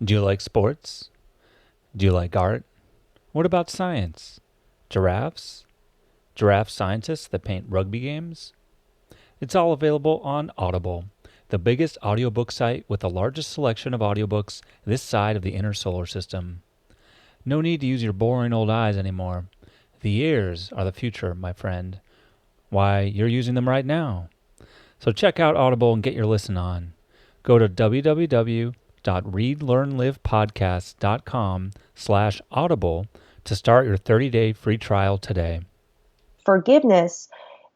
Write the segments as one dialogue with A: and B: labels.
A: Do you like sports? Do you like art? What about science? Giraffes? Giraffe scientists that paint rugby games? It's all available on Audible, the biggest audiobook site with the largest selection of audiobooks this side of the inner solar system. No need to use your boring old eyes anymore. The ears are the future, my friend. Why, you're using them right now. So check out Audible and get your listen on. Go to www.readlearnlivepodcast.com/audible to start your 30-day free trial today.
B: Forgiveness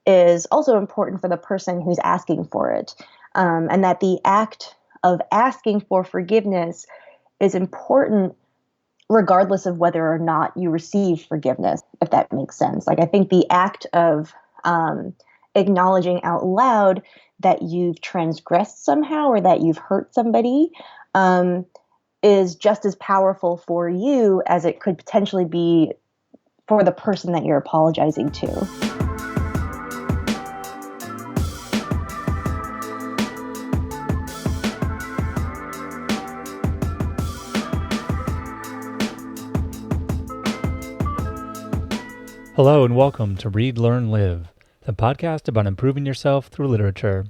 B: is also important for the person who's asking for it. And that the act of asking for forgiveness is important regardless of whether or not you receive forgiveness, if that makes sense. Like, I think the act of acknowledging out loud that you've transgressed somehow or that you've hurt somebody is just as powerful for you as it could potentially be for the person that you're apologizing to.
A: Hello and welcome to Read, Learn, Live, the podcast about improving yourself through literature.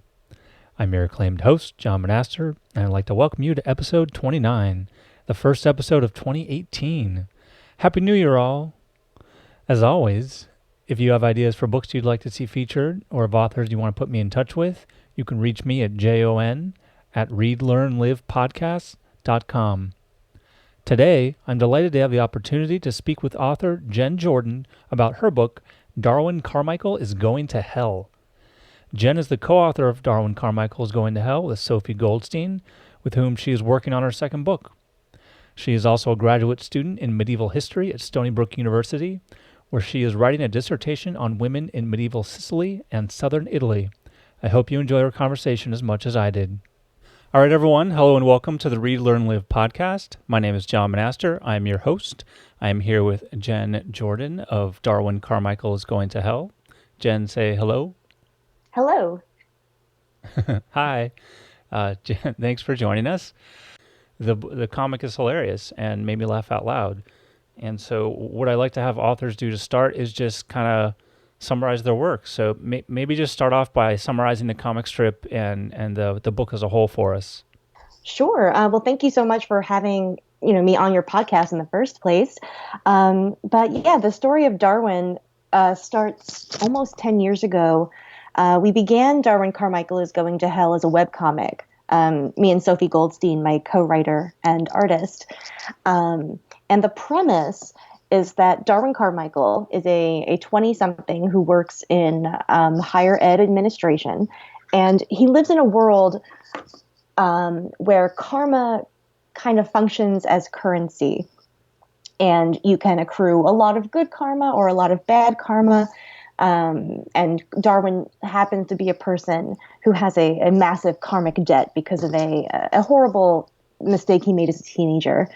A: I'm your acclaimed host, John Monaster, and I'd like to welcome you to episode 29, the first episode of 2018. Happy New Year, all! As always, if you have ideas for books you'd like to see featured or of authors you want to put me in touch with, you can reach me at jon@readlearnlivepodcast.com. Today, I'm delighted to have the opportunity to speak with author Jenn Jordan about her book, Darwin Carmichael is Going to Hell. Jenn is the co-author of Darwin Carmichael is Going to Hell with Sophie Goldstein, with whom she is working on her second book. She is also a graduate student in medieval history at Stony Brook University, where she is writing a dissertation on women in medieval Sicily and southern Italy. I hope you enjoy our conversation as much as I did. All right, everyone. Hello and welcome to the Read, Learn, Live podcast. My name is John Monaster. I am your host. I am here with Jenn Jordan of Darwin Carmichael is Going to Hell. Jenn, say hello.
B: Hello.
A: Hi. Jenn, thanks for joining us. The comic is hilarious and made me laugh out loud. And so what I like to have authors do to start is just kind of summarize their work. So maybe just start off by summarizing the comic strip and the book as a whole for us.
B: Sure. Well, thank you so much for having me on your podcast in the first place. But yeah, the story of Darwin starts almost 10 years ago. We began Darwin Carmichael is Going to Hell as a webcomic. Me and Sophie Goldstein, my co-writer and artist. And the premise is that Darwin Carmichael is a 20-something who works in higher ed administration. And he lives in a world where karma kind of functions as currency. And you can accrue a lot of good karma or a lot of bad karma. And Darwin happens to be a person who has a massive karmic debt because of a horrible mistake he made as a teenager.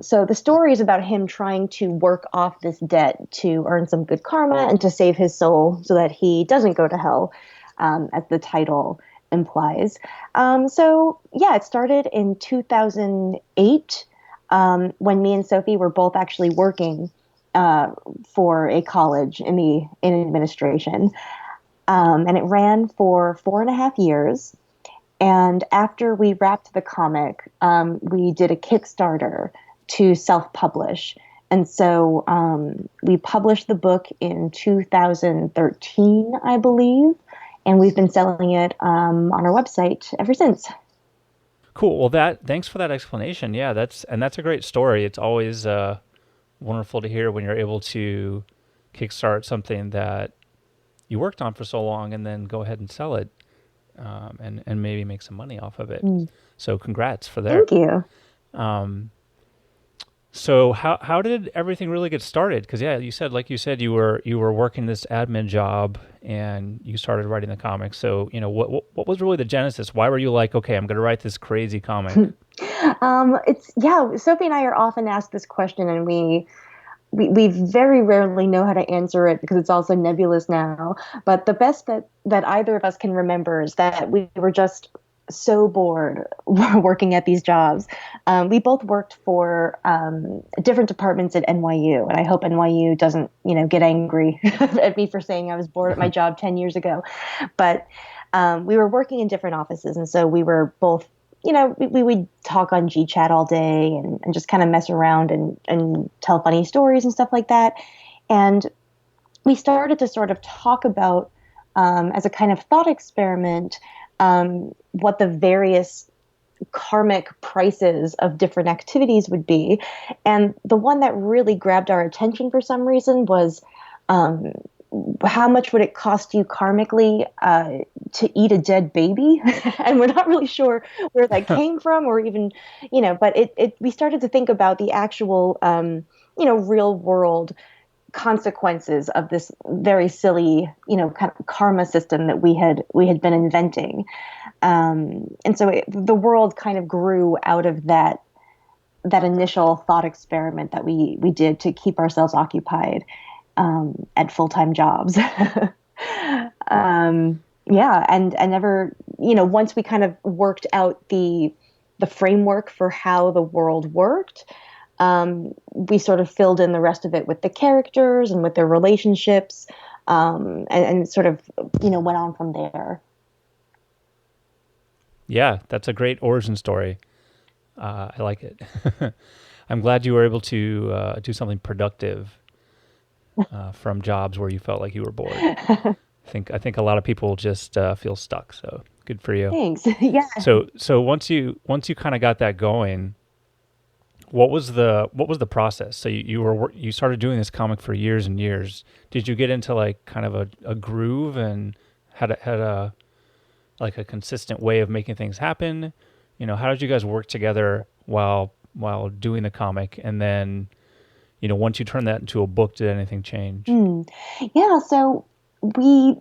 B: So the story is about him trying to work off this debt to earn some good karma and to save his soul so that he doesn't go to hell, as the title implies. So yeah, it started in 2008 when me and Sophie were both actually working for a college in administration. And it ran for 4.5 years. And after we wrapped the comic, we did a Kickstarter to self-publish. And so we published the book in 2013, I believe, and we've been selling it on our website ever since.
A: Cool. Well, thanks for that explanation. Yeah, that's a great story. It's always wonderful to hear when you're able to kickstart something that you worked on for so long and then go ahead and sell it. And maybe make some money off of it. So congrats for that.
B: Thank you.
A: So how did everything really get started? Because yeah, like you said, you were working this admin job and you started writing the comics. So what was really the genesis? Why were you like, okay, I'm going to write this crazy comic?
B: Sophie and I are often asked this question, and we very rarely know how to answer it because it's all so nebulous now. But the best that either of us can remember is that we were just so bored working at these jobs. We both worked for different departments at NYU, and I hope NYU doesn't, get angry at me for saying I was bored at my job 10 years ago. But we were working in different offices, and so we were both, we would talk on GChat all day and just kind of mess around and tell funny stories and stuff like that. And we started to sort of talk about, as a kind of thought experiment, what the various karmic prices of different activities would be. And the one that really grabbed our attention for some reason was, how much would it cost you karmically to eat a dead baby? And we're not really sure where that came from, or even, but we started to think about the actual, real world consequences of this very silly, kind of karma system that we had been inventing. And so the world kind of grew out of that initial thought experiment that we did to keep ourselves occupied at full-time jobs. Yeah, and never, once we kind of worked out the framework for how the world worked, we sort of filled in the rest of it with the characters and with their relationships, and sort of, went on from there.
A: Yeah, that's a great origin story. I like it. I'm glad you were able to do something productive from jobs where you felt like you were bored. I think a lot of people just feel stuck. So good for you.
B: Thanks. Yeah.
A: So once you kind of got that going, what was the process? So you started doing this comic for years and years. Did you get into like kind of a groove and had a like a consistent way of making things happen? How did you guys work together while doing the comic? And then, once you turned that into a book, did anything change?
B: Yeah, so we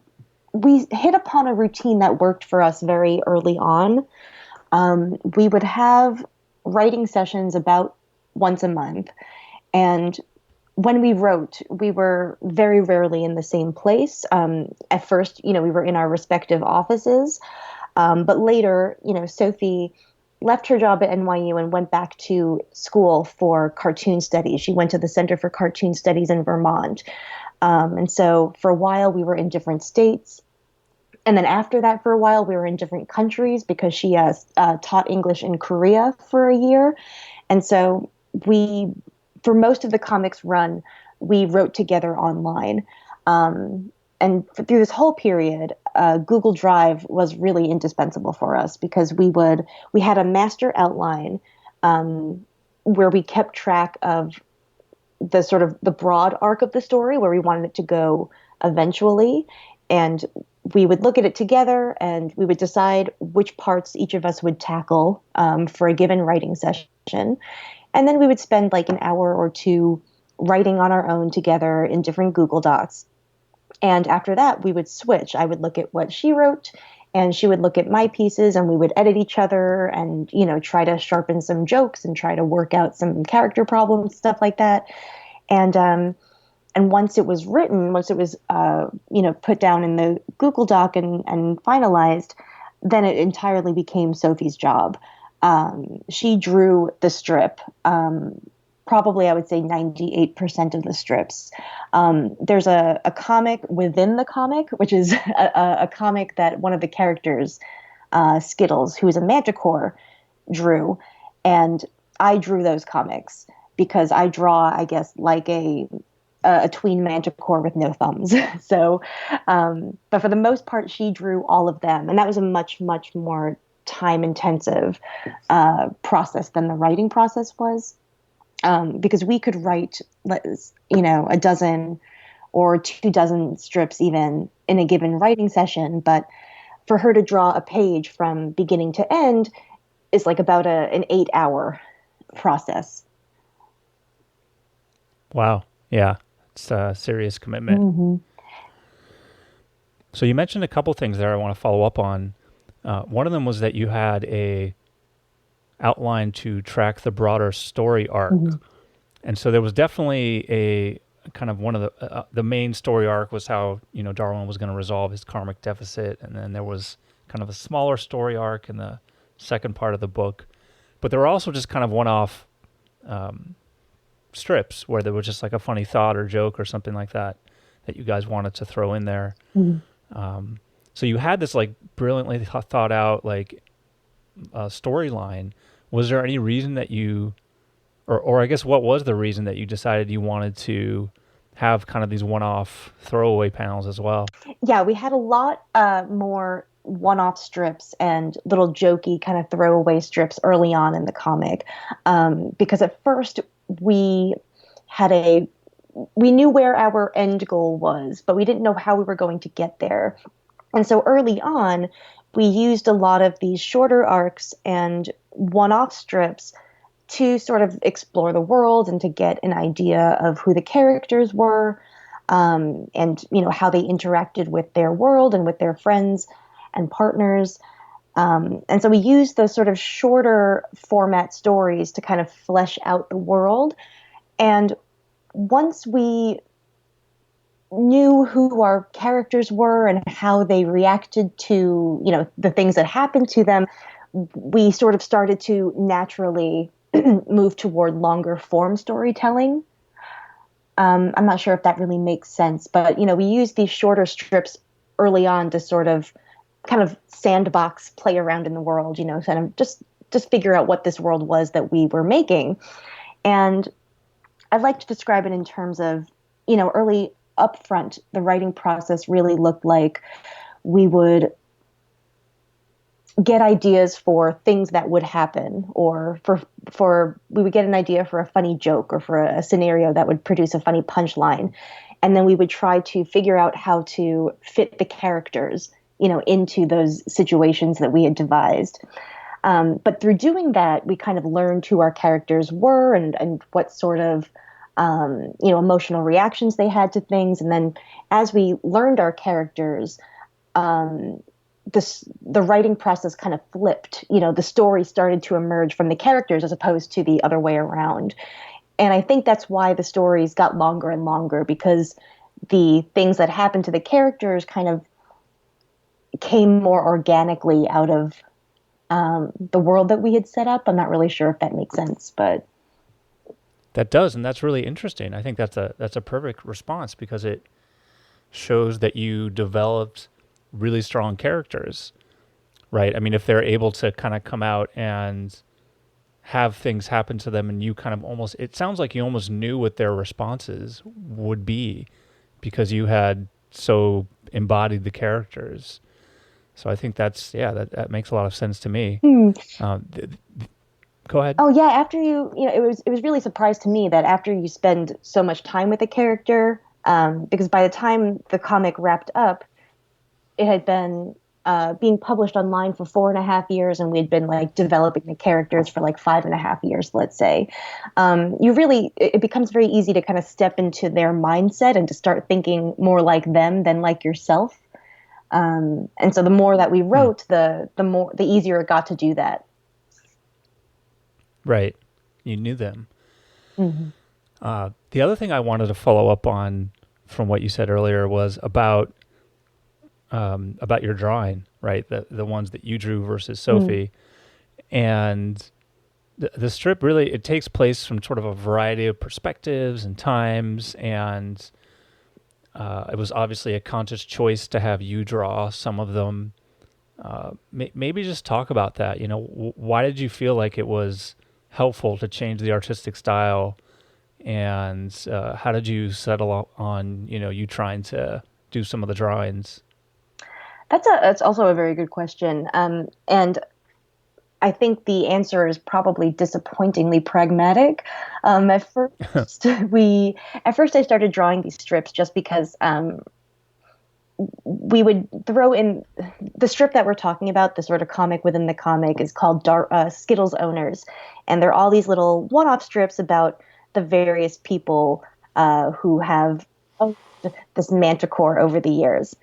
B: hit upon a routine that worked for us very early on. We would have writing sessions about once a month, and when we wrote, we were very rarely in the same place. At first, we were in our respective offices, but later, Sophie left her job at NYU and went back to school for cartoon studies. She went to the Center for Cartoon Studies in Vermont. And so for a while, we were in different states. And then after that, for a while, we were in different countries because she taught English in Korea for a year. And so for most of the comics run, we wrote together online. And through this whole period, Google Drive was really indispensable for us because we had a master outline where we kept track of the sort of the broad arc of the story where we wanted it to go eventually. And we would look at it together and we would decide which parts each of us would tackle for a given writing session. And then we would spend like an hour or two writing on our own together in different Google Docs. And after that, we would switch. I would look at what she wrote and she would look at my pieces and we would edit each other and, try to sharpen some jokes and try to work out some character problems, stuff like that. And once it was written, once it was, put down in the Google Doc and finalized, then it entirely became Sophie's job. She drew the strip, probably I would say 98% of the strips. There's a comic within the comic, which is a comic that one of the characters, Skittles, who is a manticore, drew. And I drew those comics because I draw, I guess, like a tween manticore with no thumbs. So, but for the most part, she drew all of them. And that was a much, much more time-intensive process than the writing process was. Because we could write, a dozen or 24 strips even in a given writing session. But for her to draw a page from beginning to end is like about an 8-hour process.
A: Wow. Yeah. It's a serious commitment.
B: Mm-hmm.
A: So you mentioned a couple things there I want to follow up on. One of them was that you had a outline to track the broader story arc. Mm-hmm. And so there was definitely a kind of one of the main story arc was how, Darwin was going to resolve his karmic deficit. And then there was kind of a smaller story arc in the second part of the book. But there were also just kind of one-off strips where there was just like a funny thought or joke or something like that that you guys wanted to throw in there. So you had this like brilliantly thought out like storyline. Was there any reason that you, or I guess what was the reason that you decided you wanted to have kind of these one-off throwaway panels as well?
B: Yeah, we had a lot more one-off strips and little jokey kind of throwaway strips early on in the comic, because at first we knew where our end goal was, but we didn't know how we were going to get there. And so early on, we used a lot of these shorter arcs and one-off strips to sort of explore the world and to get an idea of who the characters were, and how they interacted with their world and with their friends and partners. And so we used those sort of shorter format stories to kind of flesh out the world. And once we knew who our characters were and how they reacted to, the things that happened to them, we sort of started to naturally move toward longer form storytelling. I'm not sure if that really makes sense, but, we used these shorter strips early on to sort of kind of sandbox, play around in the world, kind of just figure out what this world was that we were making. And I'd like to describe it in terms of, early upfront, the writing process really looked like we would get ideas for things that would happen, or we would get an idea for a funny joke or for a scenario that would produce a funny punchline. And then we would try to figure out how to fit the characters, into those situations that we had devised. But through doing that, we kind of learned who our characters were and what sort of emotional reactions they had to things. And then as we learned our characters, the writing process kind of flipped. The story started to emerge from the characters as opposed to the other way around. And I think that's why the stories got longer and longer, because the things that happened to the characters kind of came more organically out of the world that we had set up. I'm not really sure if that makes sense, but
A: that does, and that's really interesting. I think that's a perfect response, because it shows that you developed really strong characters, right? I mean, if they're able to kind of come out and have things happen to them, and you kind of it sounds like you almost knew what their responses would be because you had so embodied the characters. So I think that makes a lot of sense to me. Go ahead.
B: Oh yeah, after it was really a surprise to me that after you spend so much time with a character, because by the time the comic wrapped up, it had been being published online for 4.5 years, and we'd been like developing the characters for like 5.5 years, let's say. It becomes very easy to kind of step into their mindset and to start thinking more like them than like yourself. And so the more that we wrote, the easier it got to do that.
A: Right. You knew them. Mm-hmm. The other thing I wanted to follow up on from what you said earlier was about your drawing, right? The ones that you drew versus Sophie. And the strip really, it takes place from sort of a variety of perspectives and times, and it was obviously a conscious choice to have you draw some of them. Maybe just talk about that. Why did you feel like it was helpful to change the artistic style, and how did you settle on you trying to do some of the drawings?
B: That's also a very good question, and I think the answer is probably disappointingly pragmatic. At first I started drawing these strips just because we would throw in the strip that we're talking about. The sort of comic within the comic is called Skittles Owners, and they're all these little one-off strips about the various people who have this manticore over the years.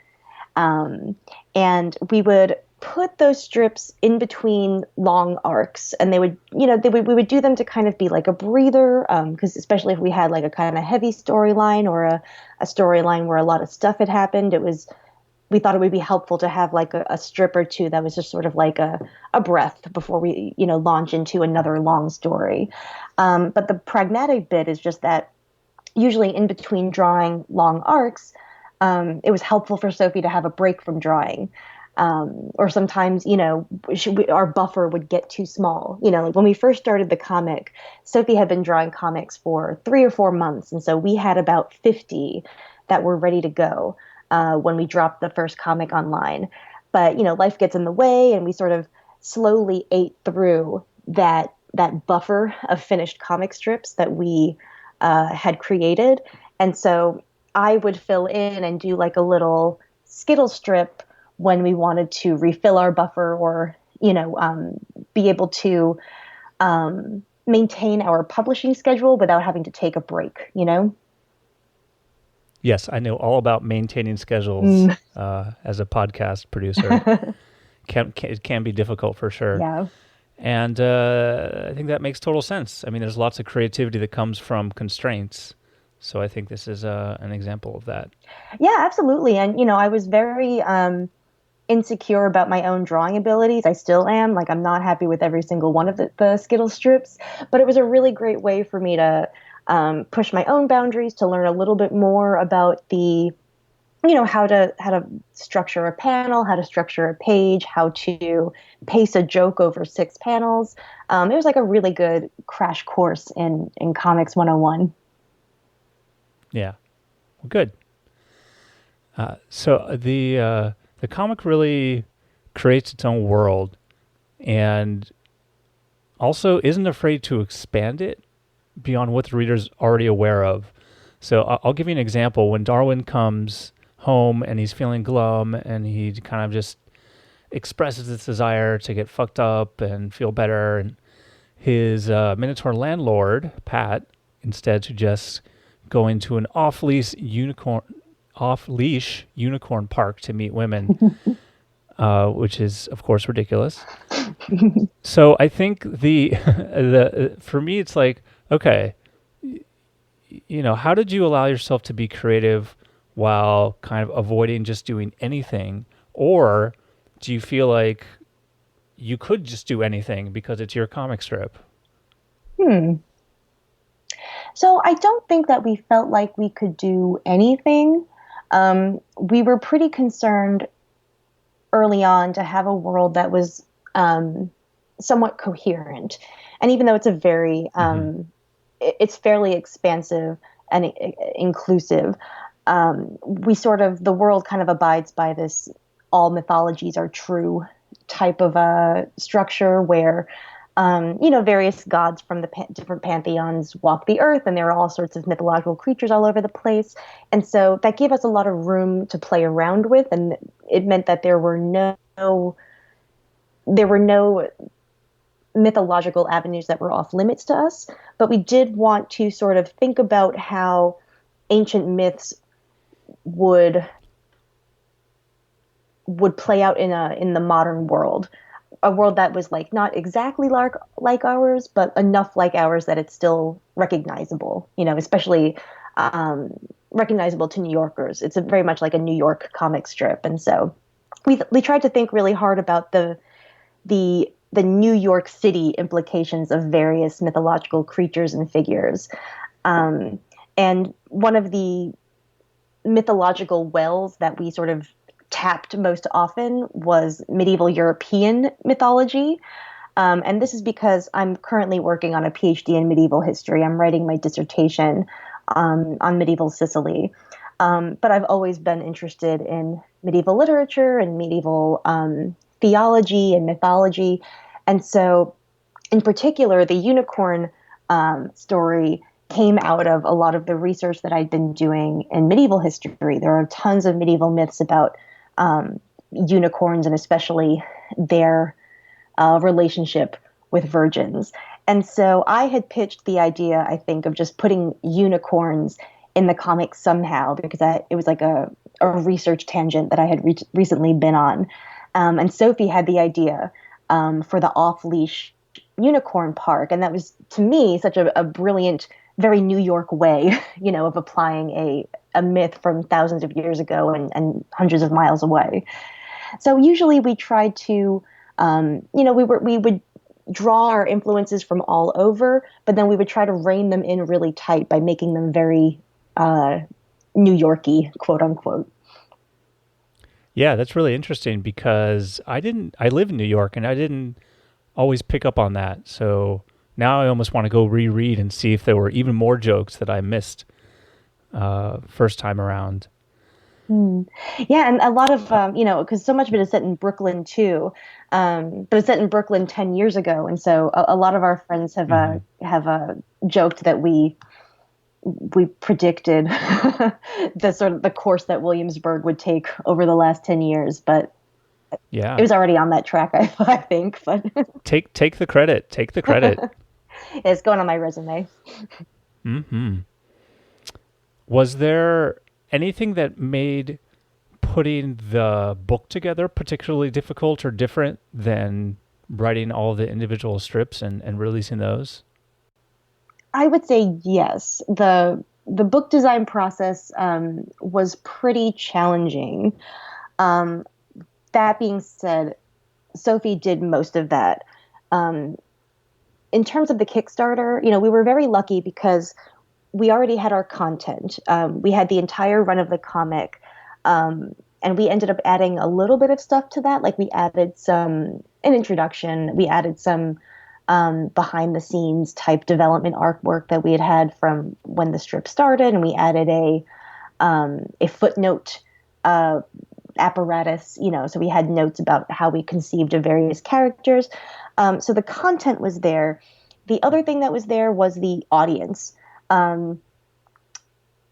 B: And we would put those strips in between long arcs, and we would do them to kind of be like a breather, because especially if we had like a kind of heavy storyline or a storyline where a lot of stuff had happened, it was we thought it would be helpful to have like a strip or two that was just sort of like a breath before we, launch into another long story. But the pragmatic bit is just that usually in between drawing long arcs, it was helpful for Sophie to have a break from drawing. Or sometimes, our buffer would get too small. Like when we first started the comic, Sophie had been drawing comics for 3 or 4 months. And so we had about 50 that were ready to go when we dropped the first comic online. But, life gets in the way, and we sort of slowly ate through that buffer of finished comic strips that we had created. And so I would fill in and do like a little skittle strip when we wanted to refill our buffer, or be able to maintain our publishing schedule without having to take a break.
A: Yes, I know all about maintaining schedules as a podcast producer. It can be difficult for sure.
B: Yeah.
A: And I think that makes total sense. I mean, there's lots of creativity that comes from constraints. So I think this is an example of that.
B: Yeah, absolutely. And, I was very insecure about my own drawing abilities. I still am. Like, I'm not happy with every single one of the Skittle strips, but it was a really great way for me to push my own boundaries, to learn a little bit more about the, how to structure a panel, how to structure a page, how to pace a joke over 6 panels. It was like a really good crash course in Comics 101.
A: Yeah, well, good. So the comic really creates its own world, and also isn't afraid to expand it beyond what the reader's already aware of. So I'll give you an example. When Darwin comes home and he's feeling glum, and he kind of just expresses this desire to get fucked up and feel better, and his Minotaur landlord, Pat, instead suggests going to an off-leash unicorn park to meet women, which is, of course, ridiculous. So I think the for me, it's like, okay, how did you allow yourself to be creative while kind of avoiding just doing anything? Or do you feel like you could just do anything because it's your comic strip?
B: So I don't think that we felt like we could do anything. We were pretty concerned early on to have a world that was somewhat coherent. And even though it's a very, it's fairly expansive and inclusive, the world kind of abides by this all mythologies are true type of a structure where, various gods from the different pantheons walk the earth, and there are all sorts of mythological creatures all over the place. And so that gave us a lot of room to play around with, and it meant that there were no mythological avenues that were off limits to us. But we did want to sort of think about how ancient myths would play out in the modern world. A world that was like not exactly like ours, but enough like ours that it's still recognizable, especially recognizable to New Yorkers. It's very much like a New York comic strip. And so we tried to think really hard about the New York City implications of various mythological creatures and figures. And one of the mythological wells that we sort of tapped most often was medieval European mythology. And this is because I'm currently working on a PhD in medieval history. I'm writing my dissertation on medieval Sicily. But I've always been interested in medieval literature and medieval theology and mythology. And so in particular, the unicorn story came out of a lot of the research that I'd been doing in medieval history. There are tons of medieval myths about unicorns, and especially their relationship with virgins. And so I had pitched the idea, I think, of just putting unicorns in the comics somehow, because it was like a research tangent that I had recently been on. And Sophie had the idea for the off-leash unicorn park. And that was, to me, such a brilliant very New York way, of applying a myth from thousands of years ago and hundreds of miles away. So usually we tried to, we would draw our influences from all over, but then we would try to rein them in really tight by making them very New Yorky, quote unquote.
A: Yeah, that's really interesting because I live in New York and I didn't always pick up on that. So now I almost want to go reread and see if there were even more jokes that I missed first time around.
B: Yeah, and a lot of because so much of it is set in Brooklyn too, but it's set in Brooklyn 10 years ago, and so a lot of our friends have joked that we predicted the sort of the course that Williamsburg would take over the last 10 years, but
A: Yeah,
B: it was already on that track, I think. But
A: take the credit. Take the credit.
B: it's going on my resume.
A: Hmm. Was there anything that made putting the book together particularly difficult or different than writing all the individual strips and releasing those?
B: I would say yes. The book design process was pretty challenging. Um, that being said, Sophie did most of that. Um, in terms of the Kickstarter, we were very lucky because we already had our content. We had the entire run of the comic, and we ended up adding a little bit of stuff to that. Like we added an introduction, we added some behind the scenes type development artwork that we had from when the strip started, and we added a footnote apparatus. So we had notes about how we conceived of various characters. So the content was there. The other thing that was there was the audience.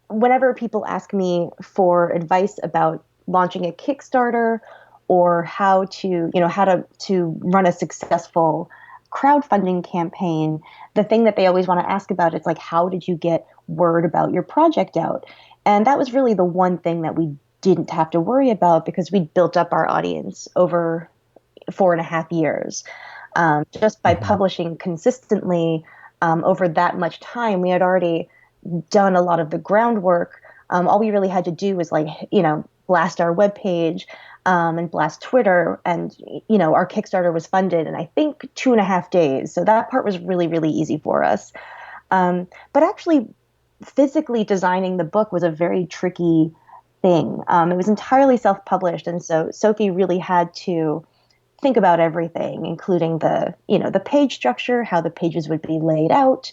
B: Whenever people ask me for advice about launching a Kickstarter or how to run a successful crowdfunding campaign, the thing that they always want to ask about is like, how did you get word about your project out? And that was really the one thing that we didn't have to worry about because we'd built up our audience over 4.5 years. Just by publishing consistently over that much time, we had already done a lot of the groundwork. All we really had to do was blast our webpage and blast Twitter, and our Kickstarter was funded in I think 2.5 days. So that part was really, really easy for us. But actually, physically designing the book was a very tricky thing. It was entirely self-published, and so Sophie really had to think about everything, including the page structure, how the pages would be laid out,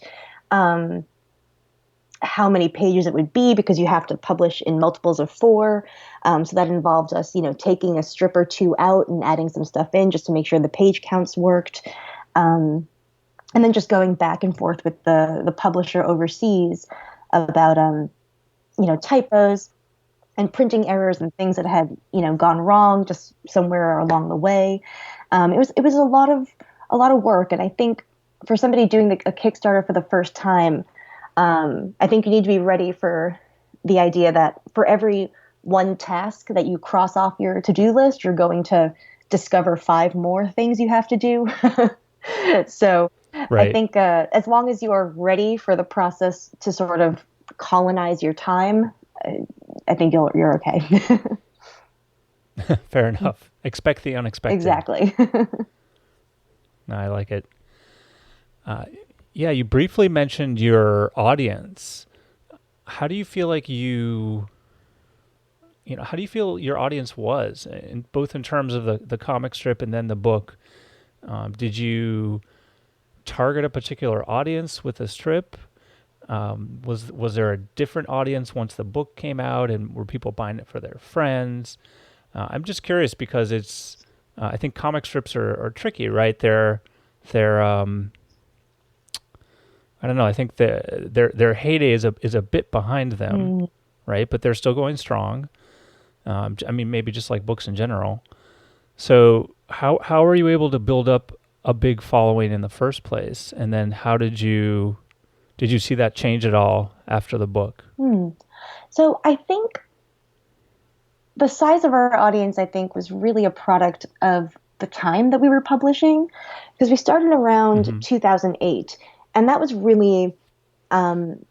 B: how many pages it would be, because you have to publish in multiples of 4. So that involves us, taking a strip or two out and adding some stuff in just to make sure the page counts worked. And then just going back and forth with the publisher overseas about, typos and printing errors and things that had, gone wrong just somewhere along the way. It was a lot of work. And I think for somebody doing a Kickstarter for the first time, I think you need to be ready for the idea that for every one task that you cross off your to-do list, you're going to discover 5 more things you have to do. So
A: Right.
B: I think as long as you are ready for the process to sort of colonize your time, I think you're okay.
A: Fair enough. Expect the unexpected.
B: Exactly.
A: I like it. Yeah, you briefly mentioned your audience. How do you feel like how do you feel your audience was, both in terms of the comic strip and then the book? Did you target a particular audience with the strip? Was there a different audience once the book came out, and were people buying it for their friends? I'm just curious because it's I think comic strips are tricky, right? They're I don't know. I think their heyday is a bit behind them, right? But they're still going strong. I mean, maybe just like books in general. So how are you able to build up a big following in the first place, and then how did you see that change at all after the book?
B: So I think the size of our audience, I think, was really a product of the time that we were publishing, because we started around 2008. And that was really um,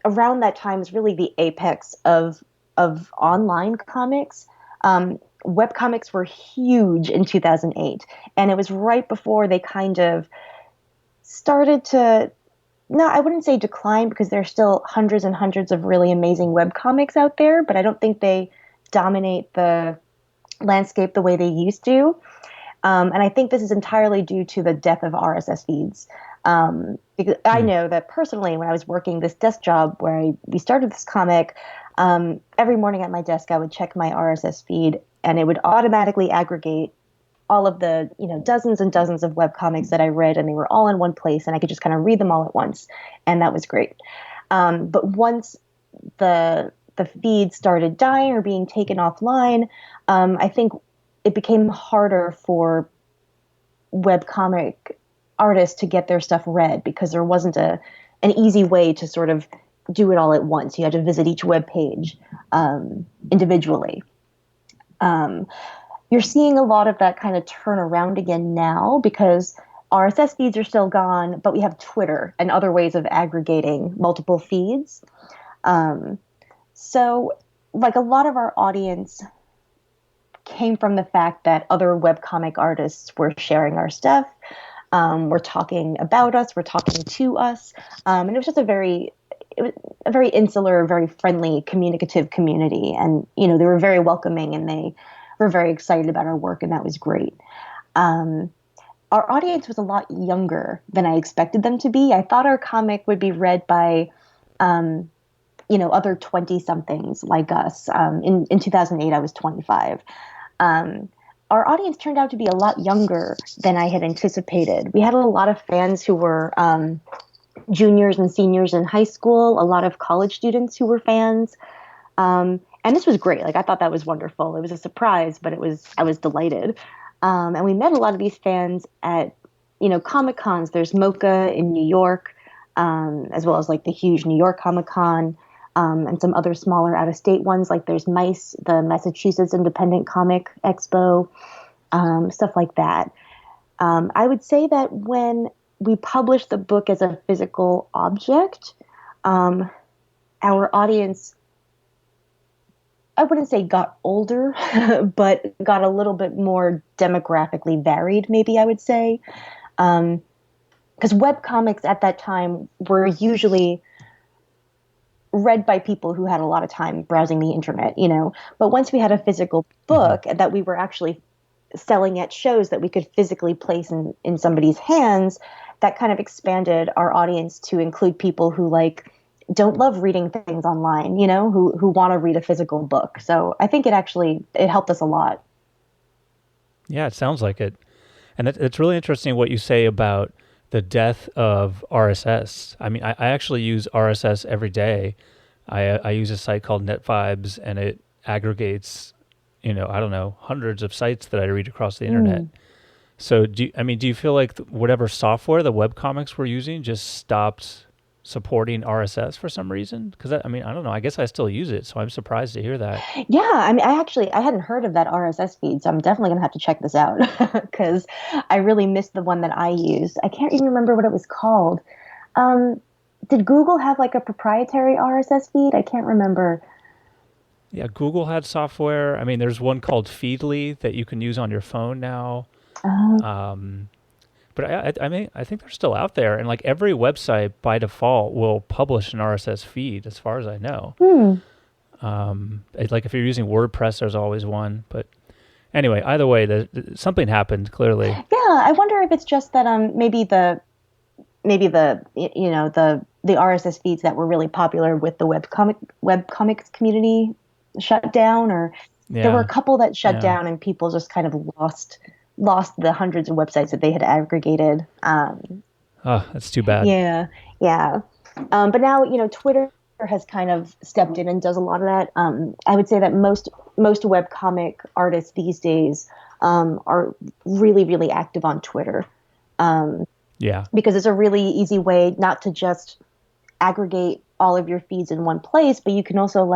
B: around that time is really the apex of online comics. Web comics were huge in 2008, and it was right before they kind of started to, no, I wouldn't say decline, because there's still hundreds and hundreds of really amazing web comics out there, but I don't think they dominate the landscape the way they used to. And I think this is entirely due to the death of RSS feeds. Because I know that personally, when I was working this desk job where we started this comic, every morning at my desk, I would check my RSS feed, and it would automatically aggregate all of the, dozens and dozens of web comics that I read, and they were all in one place, and I could just kind of read them all at once, and that was great. But once the feed started dying or being taken offline, I think it became harder for webcomic artists to get their stuff read, because there wasn't an easy way to sort of do it all at once. You had to visit each web page individually. You're seeing a lot of that kind of turn around again now, because RSS feeds are still gone, but we have Twitter and other ways of aggregating multiple feeds. So like a lot of our audience came from the fact that other webcomic artists were sharing our stuff, were talking about us, were talking to us. And it was just a very insular, very friendly, communicative community. And, they were very welcoming, and they were very excited about our work, and that was great. Our audience was a lot younger than I expected them to be. I thought our comic would be read by, other 20-somethings like us. In 2008, I was 25. Our audience turned out to be a lot younger than I had anticipated. We had a lot of fans who were juniors and seniors in high school, a lot of college students who were fans. And this was great. Like, I thought that was wonderful. It was a surprise, but I was delighted. And we met a lot of these fans at, Comic Cons. There's MoCA in New York, as well as like the huge New York Comic Con, and some other smaller out of state ones. Like there's MICE, the Massachusetts Independent Comic Expo, stuff like that. I would say that when we published the book as a physical object, our audience, I wouldn't say got older, but got a little bit more demographically varied, maybe I would say. Because webcomics at that time were usually read by people who had a lot of time browsing the internet, But once we had a physical book that we were actually selling at shows that we could physically place in somebody's hands, that kind of expanded our audience to include people who don't love reading things online, who want to read a physical book. So I think it helped us a lot.
A: Yeah, it sounds like it. And it's really interesting what you say about the death of RSS. I mean, I actually use RSS every day. I use a site called NetVibes, and it aggregates, I don't know, hundreds of sites that I read across the internet. So do you feel like whatever software the webcomics were using just stopped supporting RSS for some reason? Because I don't know. I guess I still use it, so I'm surprised to hear that.
B: Yeah, I hadn't heard of that RSS feed, so I'm definitely gonna have to check this out because I really missed the one that I used. I can't even remember what it was called. Did Google have like a proprietary RSS feed? I can't remember.
A: Yeah, Google had software. I mean, there's one called Feedly that you can use on your phone now. But I think they're still out there, and like every website by default will publish an RSS feed, as far as I know. Like if you're using WordPress, there's always one. But anyway, either way, something happened clearly.
B: Yeah, I wonder if it's just that maybe the RSS feeds that were really popular with the webcomics community shut down, or there were a couple that shut down, and people just kind of lost the hundreds of websites that they had aggregated.
A: Oh, that's too bad.
B: Yeah. But now, Twitter has kind of stepped in and does a lot of that. I would say that most webcomic artists these days are really, really active on Twitter. Because it's a really easy way not to just aggregate all of your feeds in one place, but you can also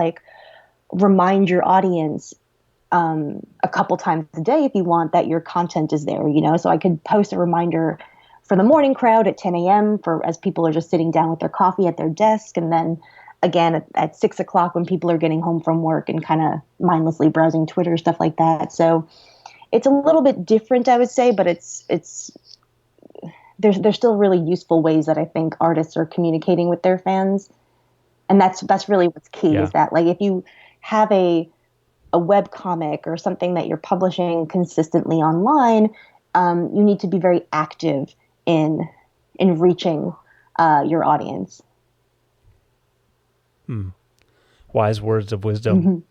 B: remind your audience a couple times a day if you want that your content is there, So I could post a reminder for the morning crowd at 10 a.m. for as people are just sitting down with their coffee at their desk, and then again at 6 o'clock when people are getting home from work and kind of mindlessly browsing Twitter, stuff like that. So it's a little bit different, I would say, but there's still really useful ways that I think artists are communicating with their fans. And that's really what's key is that, like, if you have a web comic or something that you're publishing consistently online, you need to be very active in reaching your audience.
A: Wise words of wisdom.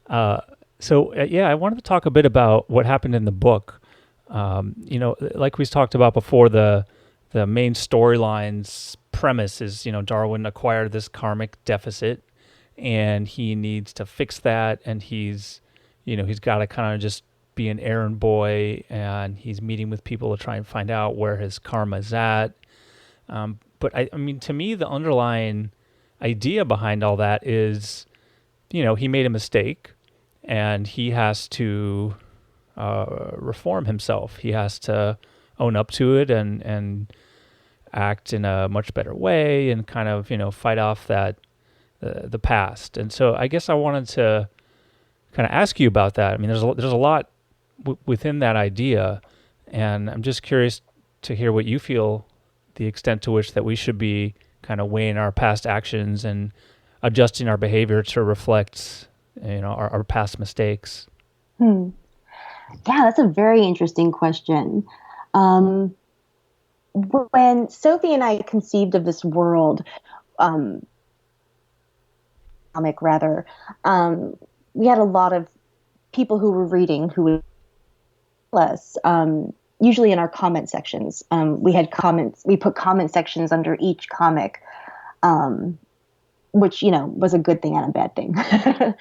A: I wanted to talk a bit about what happened in the book. Like we talked about before, the main storyline's premise is, Darwin acquired this karmic deficit and he needs to fix that. And he's got to kind of just be an errand boy, and he's meeting with people to try and find out where his karma is at. But I mean, to me, the underlying idea behind all that is, he made a mistake and he has to reform himself. He has to own up to it and act in a much better way and kind of, fight off that the past. And so I guess I wanted to kind of ask you about that. I mean, there's a lot within that idea, and I'm just curious to hear what you feel, the extent to which that we should be kind of weighing our past actions and adjusting our behavior to reflect, our past mistakes.
B: Yeah, that's a very interesting question. When Sophie and I conceived of this world, comic rather, we had a lot of people who were reading who would tell us, usually in our comment sections. We had comments, we put comment sections under each comic, which, was a good thing and a bad thing.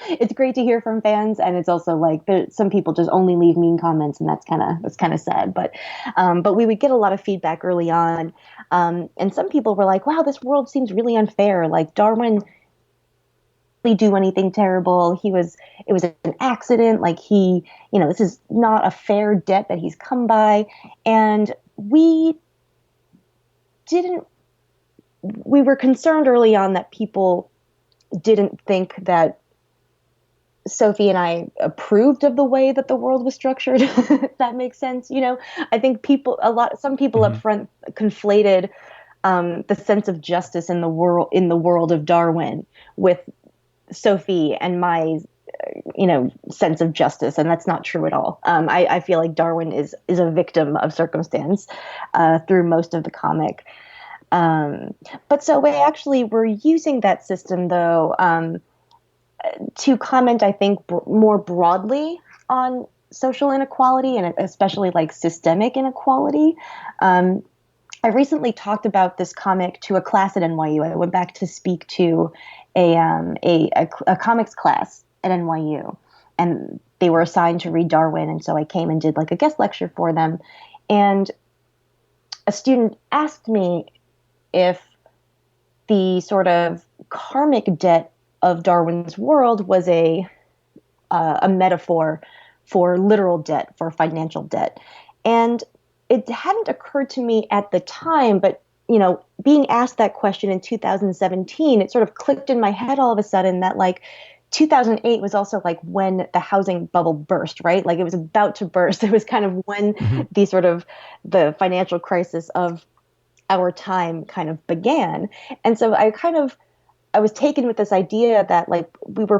B: It's great to hear from fans, and it's also like some people just only leave mean comments, and that's kind of sad. But we would get a lot of feedback early on, and some people were like, "Wow, this world seems really unfair. Like Darwin didn't do anything terrible. It was an accident. Like this is not a fair debt that he's come by." And we were concerned early on that people didn't think that Sophie and I approved of the way that the world was structured. If that makes sense. I think some people up front conflated the sense of justice in the world of Darwin with Sophie and my sense of justice, and that's not true at all. I feel like Darwin is a victim of circumstance through most of the comic. But so we actually were using that system, though, to comment, I think, more broadly on social inequality and especially like systemic inequality. I recently talked about this comic to a class at NYU. I went back to speak to a comics class at NYU, and they were assigned to read Darwin, and so I came and did like a guest lecture for them. And a student asked me if the sort of karmic debt of Darwin's world was a metaphor for literal debt, for financial debt. And it hadn't occurred to me at the time, but being asked that question in 2017, it sort of clicked in my head all of a sudden that like 2008 was also like when the housing bubble burst, right? Like it was about to burst. It was kind of when the financial crisis of our time kind of began. And so I was taken with this idea that like we were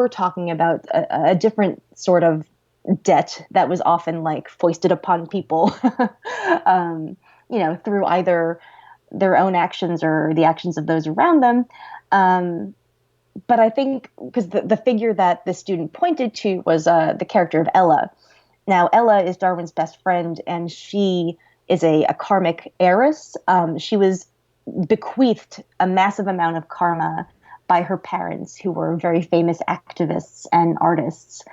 B: talking about a different sort of debt that was often like foisted upon people, through either their own actions or the actions of those around them. But I think because the figure that the student pointed to was the character of Ella. Now, Ella is Darwin's best friend, and she is a karmic heiress. She was bequeathed a massive amount of karma by her parents, who were very famous activists and artists.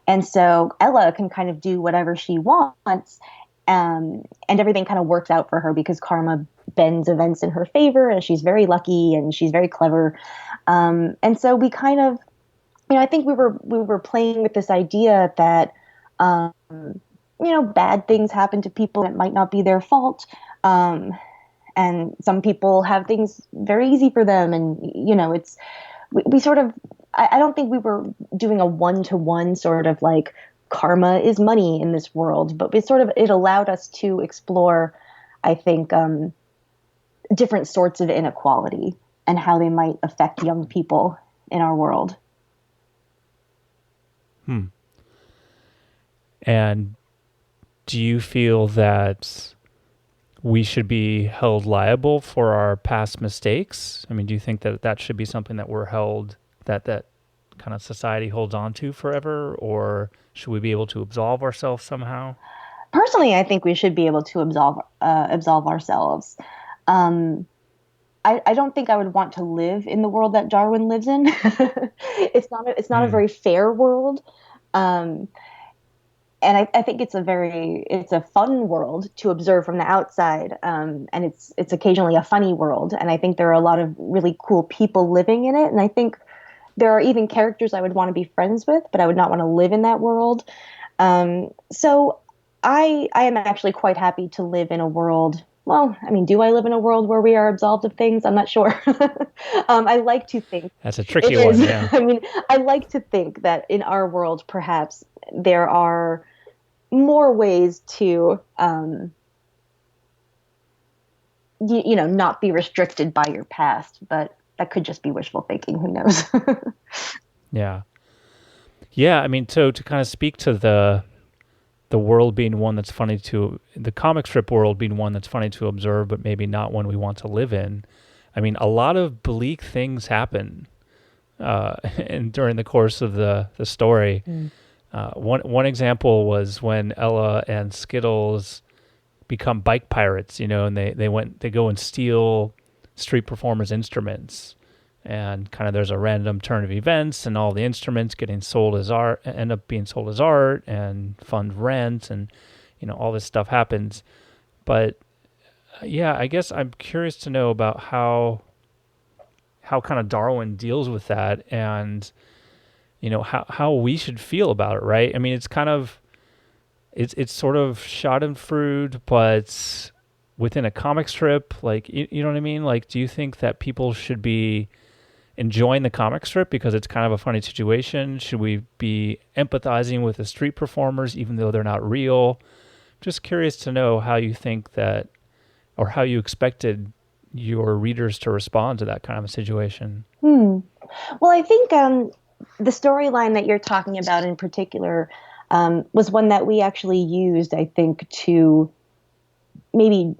B: And so Ella can kind of do whatever she wants, and everything kind of works out for her because karma bends events in her favor, and she's very lucky and she's very clever. And so we kind of, I think we were playing with this idea that, bad things happen to people that might not be their fault. And some people have things very easy for them. And, we sort of, I don't think we were doing a one-to-one sort of like karma is money in this world, but it allowed us to explore, I think, different sorts of inequality and how they might affect young people in our world.
A: And do you feel that we should be held liable for our past mistakes? I mean, do you think that should be something that we're held, that kind of society holds on to forever, or should we be able to absolve ourselves somehow?
B: Personally, I think we should be able to absolve ourselves. I don't think I would want to live in the world that Darwin lives in. It's not a very fair world. And I think it's a fun world to observe from the outside. And it's occasionally a funny world. And I think there are a lot of really cool people living in it. And I think there are even characters I would want to be friends with, but I would not want to live in that world. So I am actually quite happy to live in a world. Well, I mean, do I live in a world where we are absolved of things? I'm not sure. I like to think
A: that's a tricky one. Yeah.
B: I mean, I like to think that in our world, perhaps there are more ways to, not be restricted by your past, but that could just be wishful thinking. Who knows?
A: Yeah. Yeah. I mean, so to kind of speak to the world being one that's funny the comic strip world being one that's funny to observe, but maybe not one we want to live in. I mean, a lot of bleak things happen and during the course of the story. One example was when Ella and Skittles become bike pirates, and they go and steal street performers' instruments, and kind of there's a random turn of events, and all the instruments end up being sold as art and fund rent, and all this stuff happens. But yeah, I guess I'm curious to know about how kind of Darwin deals with that, and how we should feel about it, right? I mean, it's kind of it's sort of schadenfreude, but within a comic strip, like you know what I mean? Like, do you think that people should be enjoying the comic strip because it's kind of a funny situation? Should we be empathizing with the street performers even though they're not real? Just curious to know how you think that, or how you expected your readers to respond to that kind of a situation.
B: Well, I think the storyline that you're talking about in particular was one that we actually used, I think, to maybe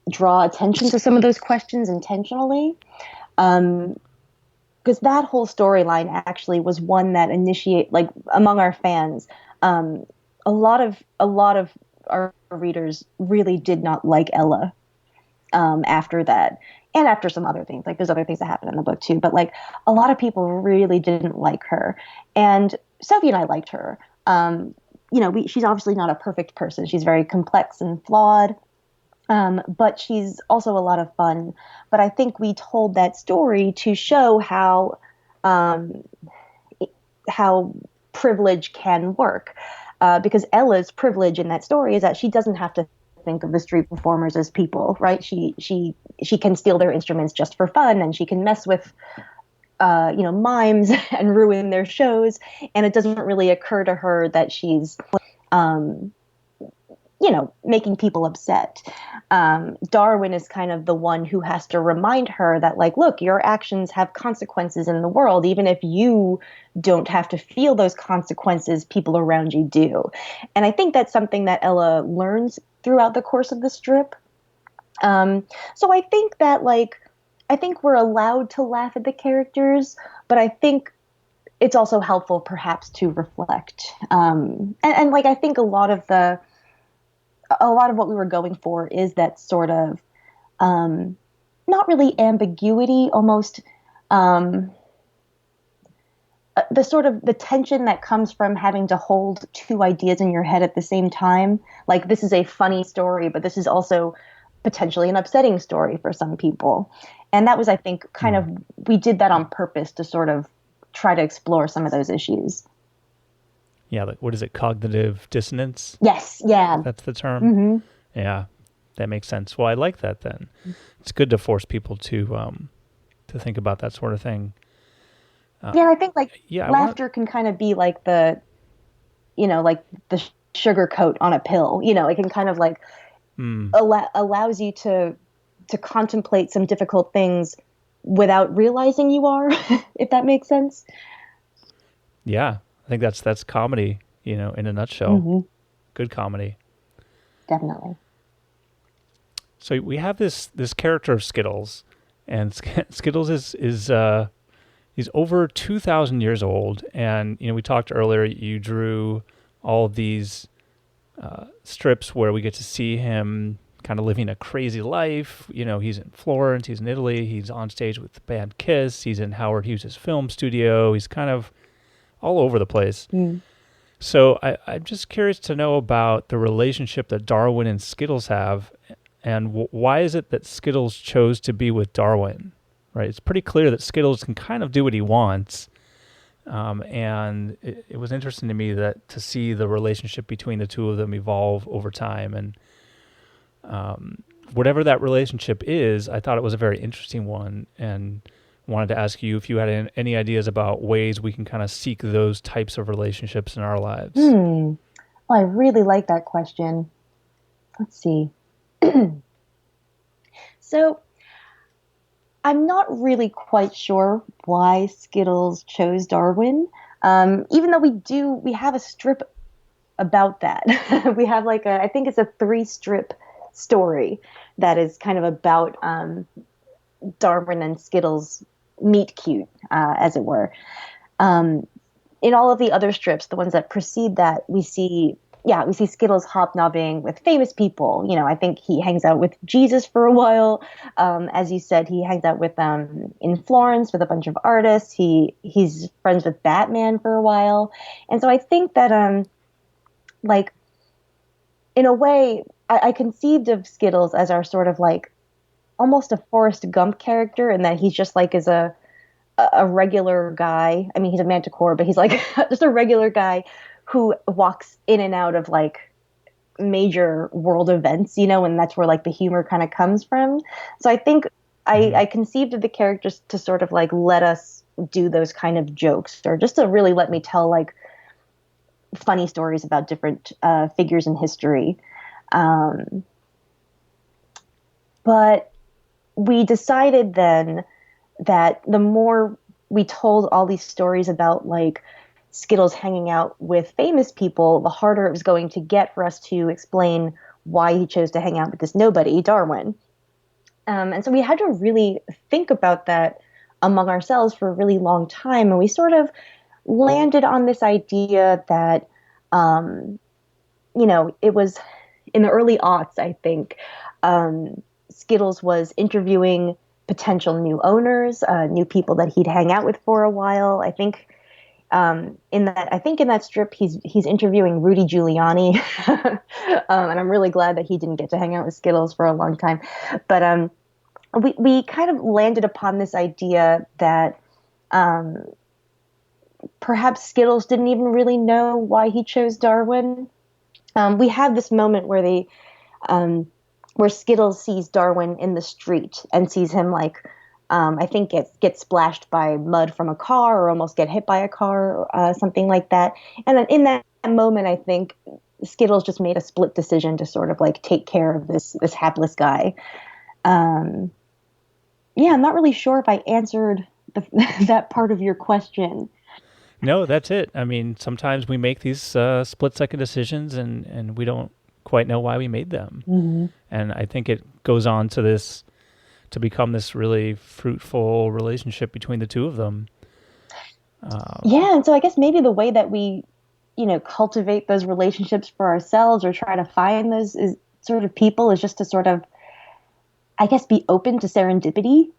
B: draw attention to some of those questions intentionally. Because that whole storyline actually was one that among our fans, a lot of our readers really did not like Ella after that. And after some other things, like there's other things that happen in the book too, but like a lot of people really didn't like her. And Sophie and I liked her. She's obviously not a perfect person. She's very complex and flawed. But she's also a lot of fun. But I think we told that story to show how privilege can work. Because Ella's privilege in that story is that she doesn't have to think of the street performers as people, right? She can steal their instruments just for fun, and she can mess with mimes and ruin their shows, and it doesn't really occur to her that she's making people upset. Darwin is kind of the one who has to remind her that, like, look, your actions have consequences in the world. Even if you don't have to feel those consequences, people around you do. And I think that's something that Ella learns throughout the course of the strip. So I think that, I think we're allowed to laugh at the characters, but I think it's also helpful perhaps to reflect. I think a lot of what we were going for is that sort of, not really ambiguity, almost, the sort of the tension that comes from having to hold two ideas in your head at the same time. Like, this is a funny story, but this is also potentially an upsetting story for some people. And that was, I think, we did that on purpose to sort of try to explore some of those issues.
A: Yeah, like, what is it? Cognitive dissonance?
B: Yes, yeah.
A: That's the term?
B: Mm-hmm.
A: Yeah, that makes sense. Well, I like that then. It's good to force people to think about that sort of thing.
B: Yeah, I think like
A: Yeah, I want.
B: laughter can kind of be like the, like the sugar coat on a pill. It can kind of like
A: Mm,
B: allows you to contemplate some difficult things without realizing you are, if that makes sense.
A: yeah, I think that's comedy, in a nutshell.
B: Hmm.
A: Good comedy.
B: Definitely.
A: So we have this character of Skittles, and Skittles is he's over 2,000 years old, and we talked earlier. You drew all of these strips where we get to see him kind of living a crazy life. He's in Florence, he's in Italy, he's on stage with the band Kiss, he's in Howard Hughes' film studio. He's kind of all over the place.
B: Mm.
A: So I'm just curious to know about the relationship that Darwin and Skittles have, and why is it that Skittles chose to be with Darwin? Right? It's pretty clear that Skittles can kind of do what he wants, and it was interesting to me to see the relationship between the two of them evolve over time, and whatever that relationship is, I thought it was a very interesting one, and wanted to ask you if you had any ideas about ways we can kind of seek those types of relationships in our lives.
B: Hmm. Well, I really like that question. Let's see. So I'm not really quite sure why Skittles chose Darwin. Even though we have a strip about that. We have like I think it's a 3-strip story that is kind of about Darwin and Skittles meet cute, as it were. Um, in all of the other strips, the ones that precede that, we see Skittles hobnobbing with famous people. I think he hangs out with Jesus for a while. As you said, he hangs out with in Florence with a bunch of artists. He's friends with Batman for a while, and so I think that like in a way, I conceived of Skittles as our sort of like almost a Forrest Gump character, in that he's just like is a regular guy. I mean, he's a manticore, but he's like just a regular guy who walks in and out of like major world events, and that's where like the humor kind of comes from. So I think I conceived of the characters to sort of like let us do those kind of jokes, or just to really let me tell like funny stories about different figures in history. But we decided then that the more we told all these stories about like Skittles hanging out with famous people, the harder it was going to get for us to explain why he chose to hang out with this nobody, Darwin. And so we had to really think about that among ourselves for a really long time. And we sort of landed on this idea that, it was in the early aughts, I think, Skittles was interviewing potential new owners, new people that he'd hang out with for a while. I think in that strip, he's interviewing Rudy Giuliani, and I'm really glad that he didn't get to hang out with Skittles for a long time. But we kind of landed upon this idea that perhaps Skittles didn't even really know why he chose Darwin. We have this moment where Skittles sees Darwin in the street and sees him like, I think get splashed by mud from a car, or almost get hit by a car, something like that. And then in that moment, I think Skittles just made a split decision to sort of like take care of this hapless guy. Yeah, I'm not really sure if I answered that part of your question.
A: No, that's it. I mean, sometimes we make these split-second decisions, and we don't quite know why we made them.
B: Mm-hmm.
A: And I think it goes on to become this really fruitful relationship between the two of them.
B: Yeah, and so I guess maybe the way that we, cultivate those relationships for ourselves, or try to find those sort of people, is just to sort of, I guess, be open to serendipity,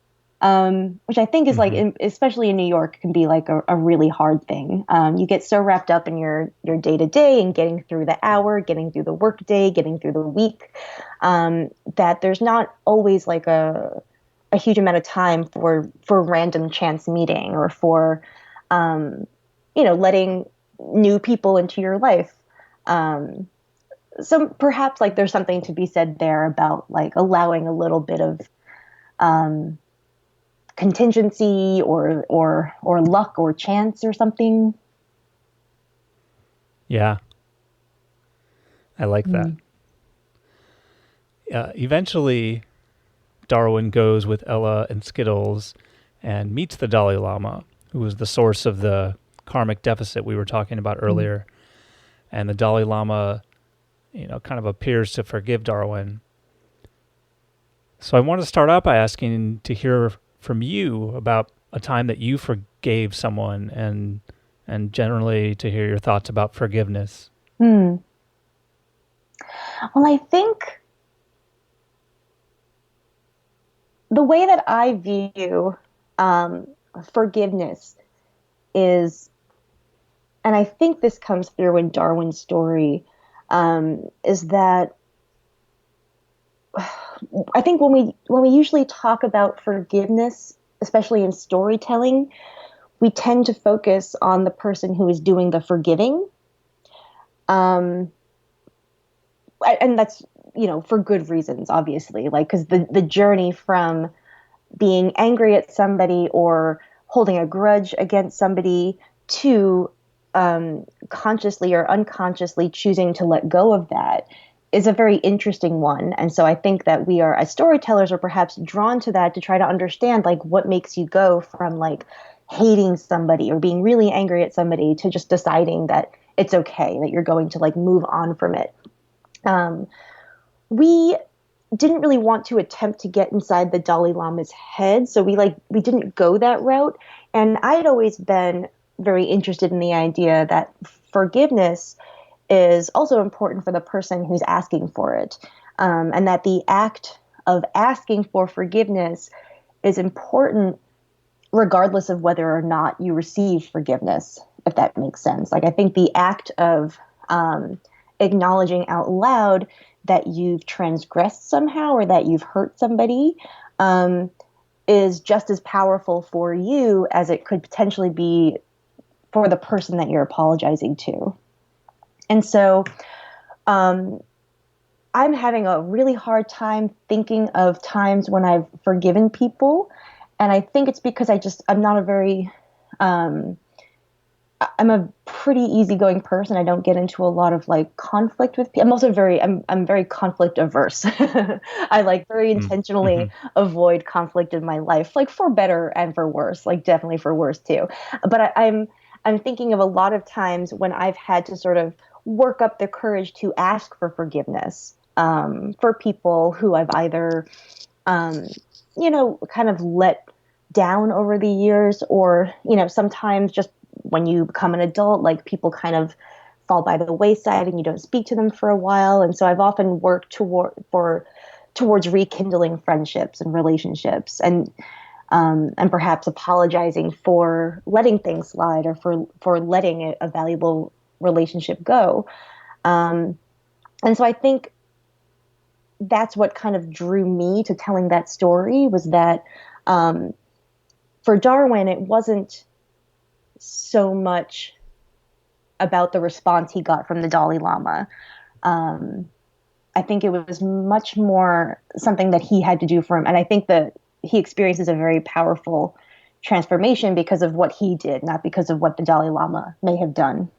B: which I think is like, especially in New York, can be like a really hard thing. You get so wrapped up in your day to day and getting through the hour, getting through the work day, getting through the week, that there's not always like a huge amount of time for random chance meeting, or for, letting new people into your life. Um, so perhaps like there's something to be said there about like allowing a little bit of um, contingency or luck or chance or something.
A: Yeah, I like that.
B: Mm.
A: Eventually, Darwin goes with Ella and Skittles and meets the Dalai Lama, who was the source of the karmic deficit we were talking about earlier. And the Dalai Lama, kind of appears to forgive Darwin. So I want to start out by asking to hear from you about a time that you forgave someone, and generally to hear your thoughts about forgiveness.
B: Hmm. Well, I think the way that I view um, forgiveness is, and I think this comes through in Darwin's story, is that I think when we usually talk about forgiveness, especially in storytelling, we tend to focus on the person who is doing the forgiving, um, and that's for good reasons, obviously, like because the journey from being angry at somebody or holding a grudge against somebody to consciously or unconsciously choosing to let go of that is a very interesting one. And so I think that we are, as storytellers, are perhaps drawn to that to try to understand like what makes you go from like hating somebody or being really angry at somebody to just deciding that it's okay, that you're going to like move on from it. Um, we didn't really want to attempt to get inside the Dalai Lama's head, so we didn't go that route. And I had always been very interested in the idea that forgiveness is also important for the person who's asking for it, and that the act of asking for forgiveness is important regardless of whether or not you receive forgiveness, if that makes sense. Like I think the act of acknowledging out loud that you've transgressed somehow or that you've hurt somebody is just as powerful for you as it could potentially be for the person that you're apologizing to. And so I'm having a really hard time thinking of times when I've forgiven people. And I think it's because I'm not a very, I'm a pretty easygoing person. I don't get into a lot of like conflict with people. I'm also I'm very conflict averse. I like very intentionally
A: Mm-hmm.
B: avoid conflict in my life, like for better and for worse, like definitely for worse too. But I'm thinking of a lot of times when I've had to sort of work up the courage to ask for forgiveness for people who I've either, kind of let down over the years, or sometimes just when you become an adult, like people kind of fall by the wayside and you don't speak to them for a while. And so I've often worked towards rekindling friendships and relationships, and perhaps apologizing for letting things slide or for letting a valuable relationship go. And so I think that's what kind of drew me to telling that story, was that for Darwin, it wasn't so much about the response he got from the Dalai Lama. I think it was much more something that he had to do for him. And I think that he experiences a very powerful transformation because of what he did, not because of what the Dalai Lama may have done.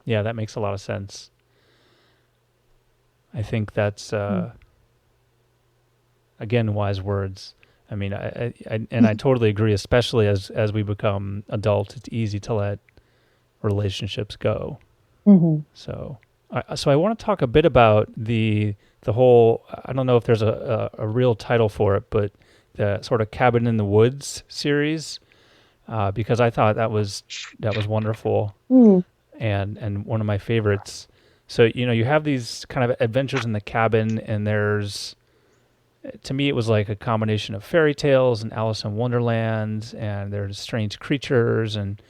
A: Yeah, that makes a lot of sense. I think that's, again, wise words. I mean, I totally agree, especially as we become adults, it's easy to let relationships go.
B: Mm-hmm.
A: So I want to talk a bit about the whole, I don't know if there's a real title for it, but the sort of Cabin in the Woods series, because I thought that was wonderful, and one of my favorites. So, you have these kind of adventures in the cabin, and to me, it was like a combination of fairy tales and Alice in Wonderland, and there's strange creatures, and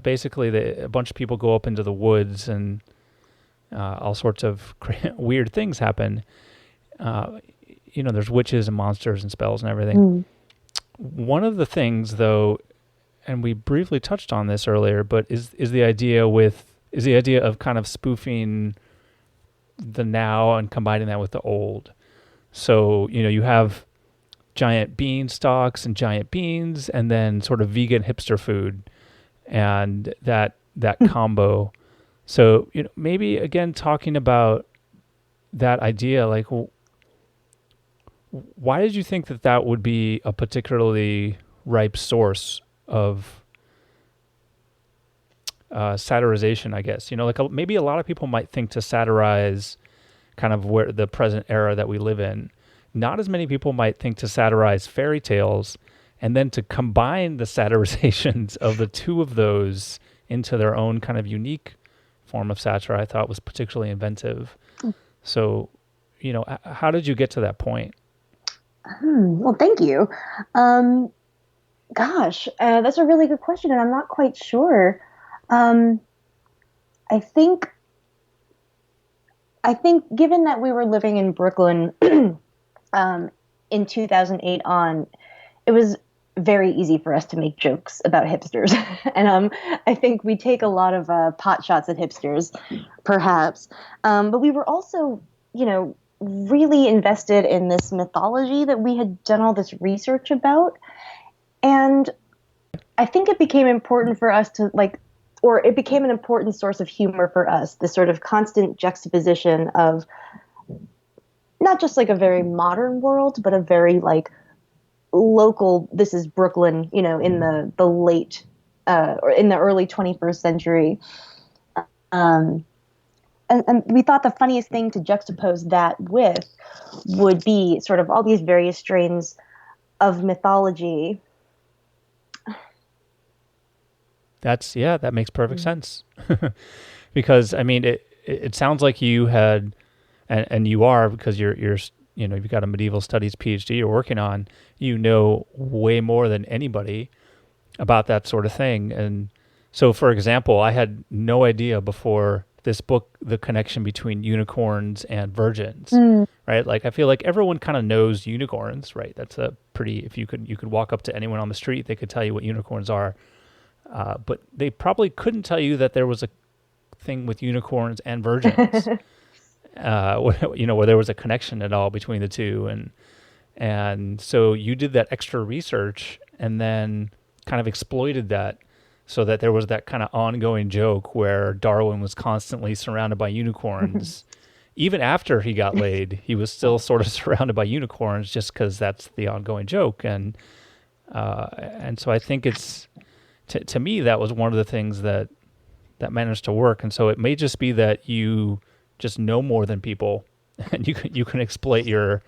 A: basically a bunch of people go up into the woods, and all sorts of weird things happen. There's witches and monsters and spells and everything. One of the things, though, and we briefly touched on this earlier, but is the idea of kind of spoofing the now and combining that with the old. So, you have giant bean stalks and giant beans, and then sort of vegan hipster food, and that combo. So, maybe again talking about that idea, like, why did you think that would be a particularly ripe source of satirization, I guess? Like maybe a lot of people might think to satirize kind of where the present era that we live in. Not as many people might think to satirize fairy tales, and then to combine the satirizations of the two of those into their own kind of unique form of satire, I thought was particularly inventive. So, how did you get to that point?
B: Well, thank you. Gosh, that's a really good question, and I'm not quite sure. I think given that we were living in Brooklyn in 2008 on, it was very easy for us to make jokes about hipsters. And I think we take a lot of pot shots at hipsters, perhaps. But we were also, really invested in this mythology that we had done all this research about. And I think it became important for us to it became an important source of humor for us, this sort of constant juxtaposition of not just like a very modern world, but a very local, this is Brooklyn, in the late or in the early 21st century. And we thought the funniest thing to juxtapose that with would be sort of all these various strains of mythology.
A: That makes perfect sense. Because I mean, it sounds like you had, and you are, because you've got a medieval studies PhD you're working on, way more than anybody about that sort of thing. And so, for example, I had no idea before this book the connection between unicorns and virgins, right? Like, I feel like everyone kind of knows unicorns, right? That's a pretty, if you could walk up to anyone on the street, they could tell you what unicorns are. But they probably couldn't tell you that there was a thing with unicorns and virgins, where there was a connection at all between the two. And so you did that extra research and then kind of exploited that, so that there was that kind of ongoing joke where Darwin was constantly surrounded by unicorns. Even after he got laid, he was still sort of surrounded by unicorns, just because that's the ongoing joke. And so I think it's, to me, that was one of the things that managed to work. And so it may just be that you just know more than people, and you can exploit your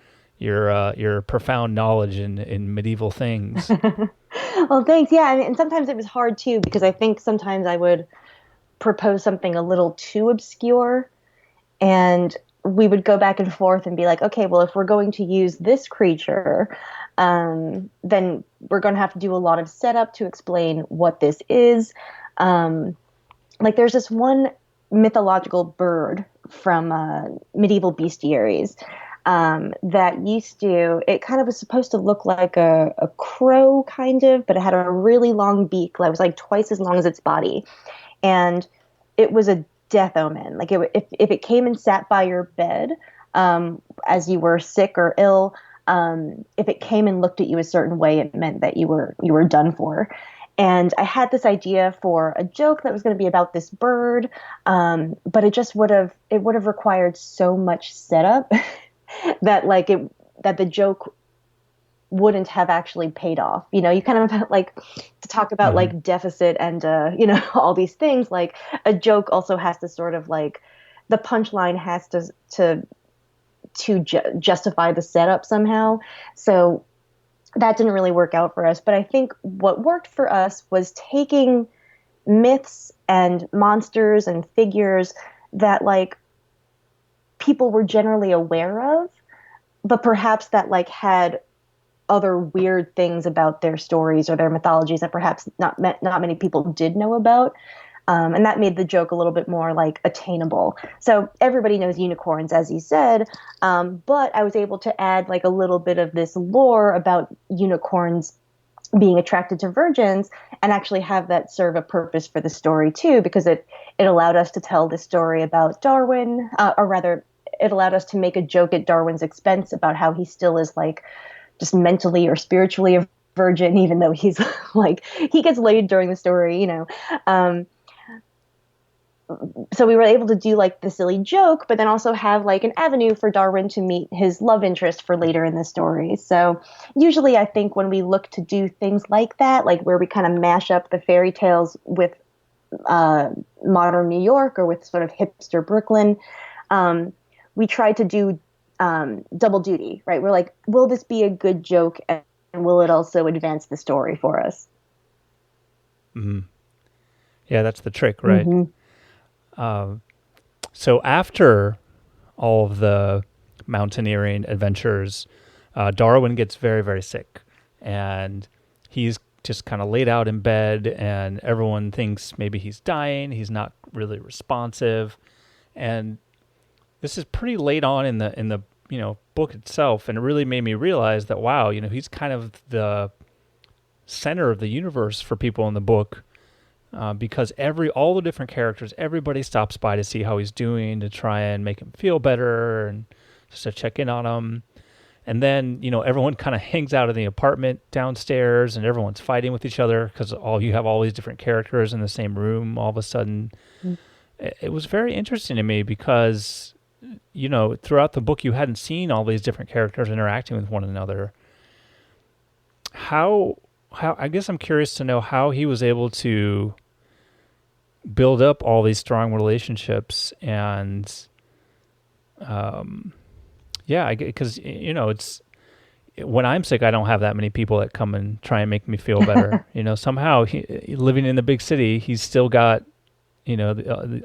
A: profound knowledge in medieval things.
B: Well, thanks. Yeah, and sometimes it was hard too, because I think sometimes I would propose something a little too obscure, and we would go back and forth and be like, okay, well, if we're going to use this creature, then we're going to have to do a lot of setup to explain what this is. There's this one mythological bird from medieval bestiaries that it kind of was supposed to look like a crow, kind of, but it had a really long beak that was like twice as long as its body. And it was a death omen. Like, if it came and sat by your bed as you were sick or ill, if it came and looked at you a certain way, it meant that you were done for. And I had this idea for a joke that was going to be about this bird, but it would have required so much setup that that the joke wouldn't have actually paid off. You kind of to talk about deficit and all these things. Like, a joke also has to sort of the punchline has to justify the setup somehow. So that didn't really work out for us. But I think what worked for us was taking myths and monsters and figures that people were generally aware of, but perhaps that had other weird things about their stories or their mythologies that perhaps not many people did know about. And that made the joke a little bit more attainable. So everybody knows unicorns, as you said, but I was able to add a little bit of this lore about unicorns being attracted to virgins, and actually have that serve a purpose for the story too, because it allowed us to tell the story about Darwin, or rather, it allowed us to make a joke at Darwin's expense about how he still is like just mentally or spiritually a virgin, even though he's like he gets laid during the story, you know. So we were able to do like the silly joke, but then also have like an avenue for Darwin to meet his love interest for later in the story. So usually I think when we look to do things like that, like where we kind of mash up the fairy tales with modern New York or with sort of hipster Brooklyn, we try to do double duty, right? We're like, will this be a good joke, and will it also advance the story for us?
A: Mm-hmm. Yeah, that's the trick, right?
B: Mm-hmm.
A: So after all of the mountaineering adventures, Darwin gets very, very sick, and he's just kind of laid out in bed, and everyone thinks maybe he's dying. He's not really responsive, and this is pretty late on in the book itself, and it really made me realize that wow, he's kind of the center of the universe for people in the book. Because all the different characters, everybody stops by to see how he's doing, to try and make him feel better, and just to check in on him. And then, everyone kind of hangs out in the apartment downstairs, and everyone's fighting with each other because you have all these different characters in the same room all of a sudden. Mm. It was very interesting to me because, throughout the book, you hadn't seen all these different characters interacting with one another. How I guess I'm curious to know how he was able to build up all these strong relationships, and because it's when I'm sick, I don't have that many people that come and try and make me feel better. Somehow living in the big city, he's still got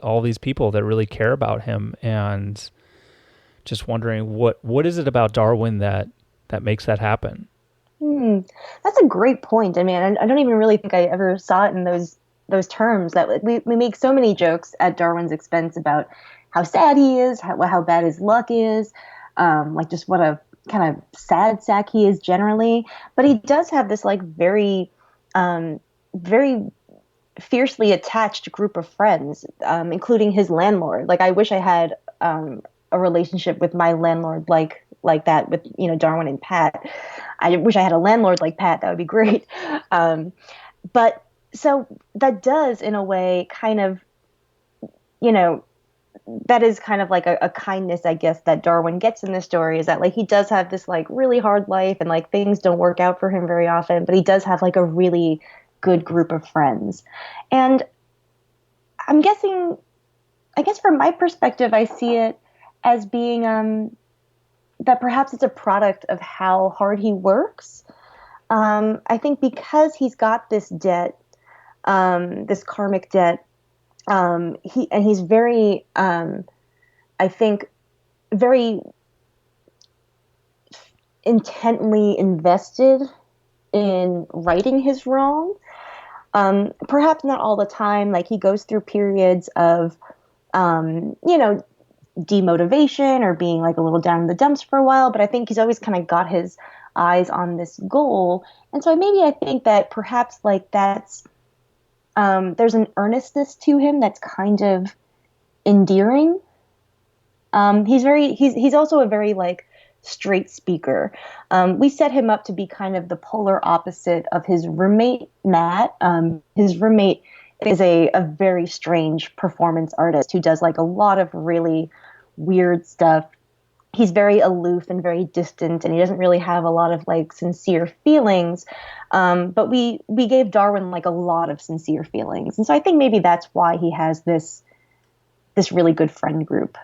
A: all these people that really care about him, and just wondering what is it about Darwin that makes that happen.
B: That's a great point. I mean, I don't even really think I ever saw it in those terms. That we make so many jokes at Darwin's expense about how sad he is, how bad his luck is, like just what a kind of sad sack he is generally. But he does have this like very, very fiercely attached group of friends, including his landlord. Like I wish I had a relationship with my landlord like that with Darwin and Pat. I wish I had a landlord like Pat. That would be great. But so that does, in a way, kind of, that is kind of like a kindness, I guess, that Darwin gets in this story, is that like he does have this like really hard life, and like things don't work out for him very often, but he does have like a really good group of friends. And I guess from my perspective, I see it as being that perhaps it's a product of how hard he works. I think because he's got this debt, this karmic debt, he's very, I think, very intently invested in righting his wrong. Perhaps not all the time. Like he goes through periods of, demotivation or being like a little down in the dumps for a while, but I think he's always kind of got his eyes on this goal. And so maybe I think that perhaps like that's there's an earnestness to him that's kind of endearing. He's also a very like straight speaker. We set him up to be kind of the polar opposite of his roommate Matt. His roommate is a very strange performance artist who does like a lot of really weird stuff. He's very aloof and very distant, and he doesn't really have a lot of like sincere feelings. But we gave Darwin like a lot of sincere feelings, and so I think maybe that's why he has this really good friend group.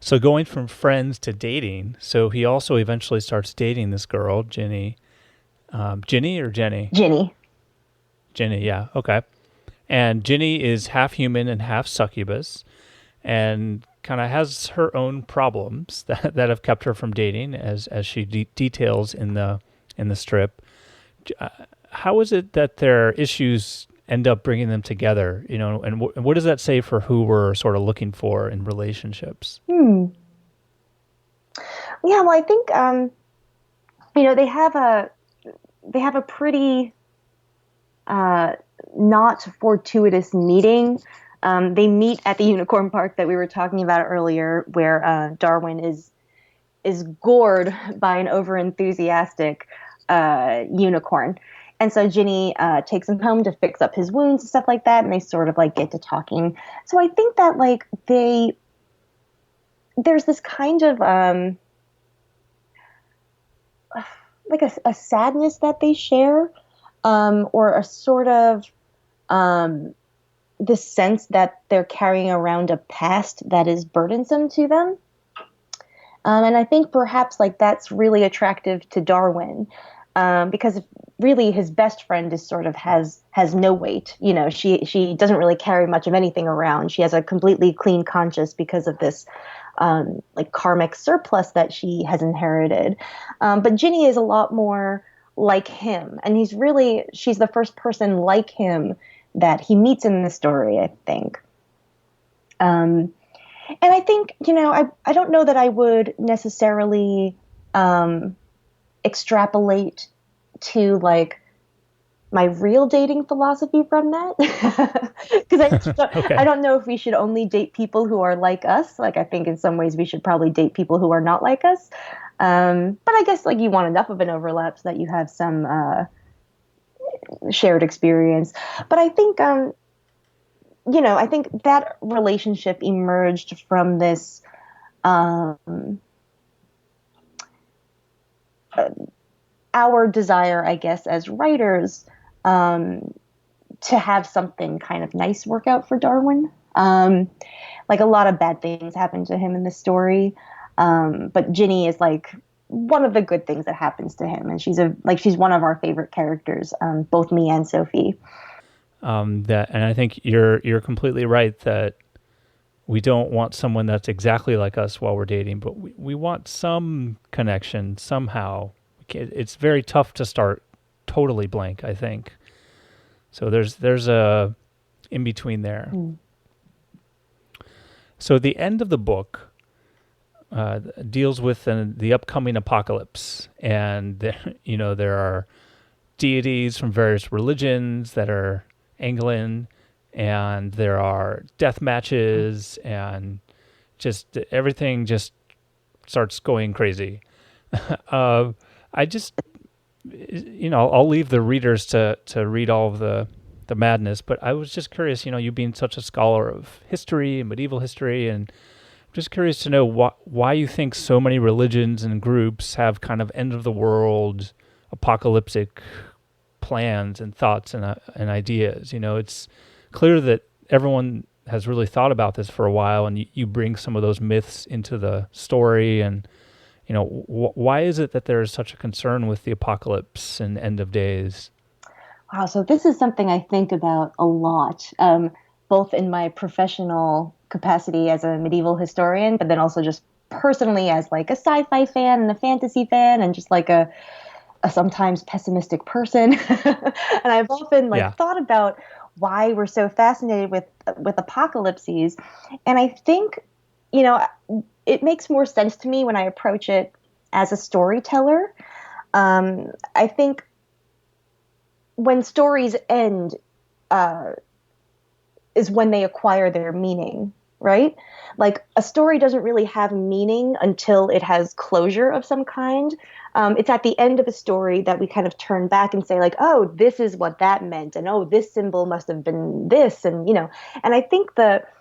A: So going from friends to dating, so he also eventually starts dating this girl, Jenny. Ginny or Jenny?
B: Ginny.
A: Jenny, yeah, okay. And Ginny is half human and half succubus, and kind of has her own problems that have kept her from dating, as she details in the strip. How is it that their issues end up bringing them together? And what does that say for who we're sort of looking for in relationships?
B: Yeah, well, I think they have a pretty uh, not fortuitous meeting. They meet at the unicorn park that we were talking about earlier, where Darwin is gored by an overenthusiastic unicorn. And so Ginny takes him home to fix up his wounds and stuff like that, and they sort of like get to talking. So I think that like there's this kind of like a sadness that they share, or a sort of this sense that they're carrying around a past that is burdensome to them. And I think perhaps like that's really attractive to Darwin, because really his best friend is sort of has no weight. She doesn't really carry much of anything around. She has a completely clean conscience because of this like karmic surplus that she has inherited. But Ginny is a lot more like him, and she's the first person like him that he meets in the story, I think. And I think, I don't know that I would necessarily extrapolate to like my real dating philosophy from that. Because
A: Okay.
B: I don't know if we should only date people who are like us. Like, I think in some ways we should probably date people who are not like us. But I guess like you want enough of an overlap so that you have some shared experience. But I think, I think that relationship emerged from this our desire, I guess, as writers, to have something kind of nice work out for Darwin. Like a lot of bad things happen to him in the story, but Ginny is like one of the good things that happens to him, and she's one of our favorite characters, both me and Sophie.
A: And I think you're completely right that we don't want someone that's exactly like us while we're dating, but we want some connection somehow. It's very tough to start totally blank, I think. So there's a in between there. So the end of the book deals with the upcoming apocalypse, and there are deities from various religions that are angling, and there are death matches, and just everything just starts going crazy. I just, I'll leave the readers to read all of the madness, but I was just curious, you being such a scholar of history and medieval history, and I'm just curious to know why you think so many religions and groups have kind of end of the world, apocalyptic plans and thoughts and ideas. It's clear that everyone has really thought about this for a while, and you bring some of those myths into the story. And why is it that there is such a concern with the apocalypse and end of days?
B: Wow, so this is something I think about a lot, both in my professional capacity as a medieval historian, but then also just personally as like a sci-fi fan and a fantasy fan, and just like a sometimes pessimistic person. And I've often thought about why we're so fascinated with apocalypses. And I think, it makes more sense to me when I approach it as a storyteller. I think when stories end is when they acquire their meaning, right? Like a story doesn't really have meaning until it has closure of some kind. It's at the end of a story that we kind of turn back and say like, oh, this is what that meant. And oh, this symbol must have been this. And, and I think that,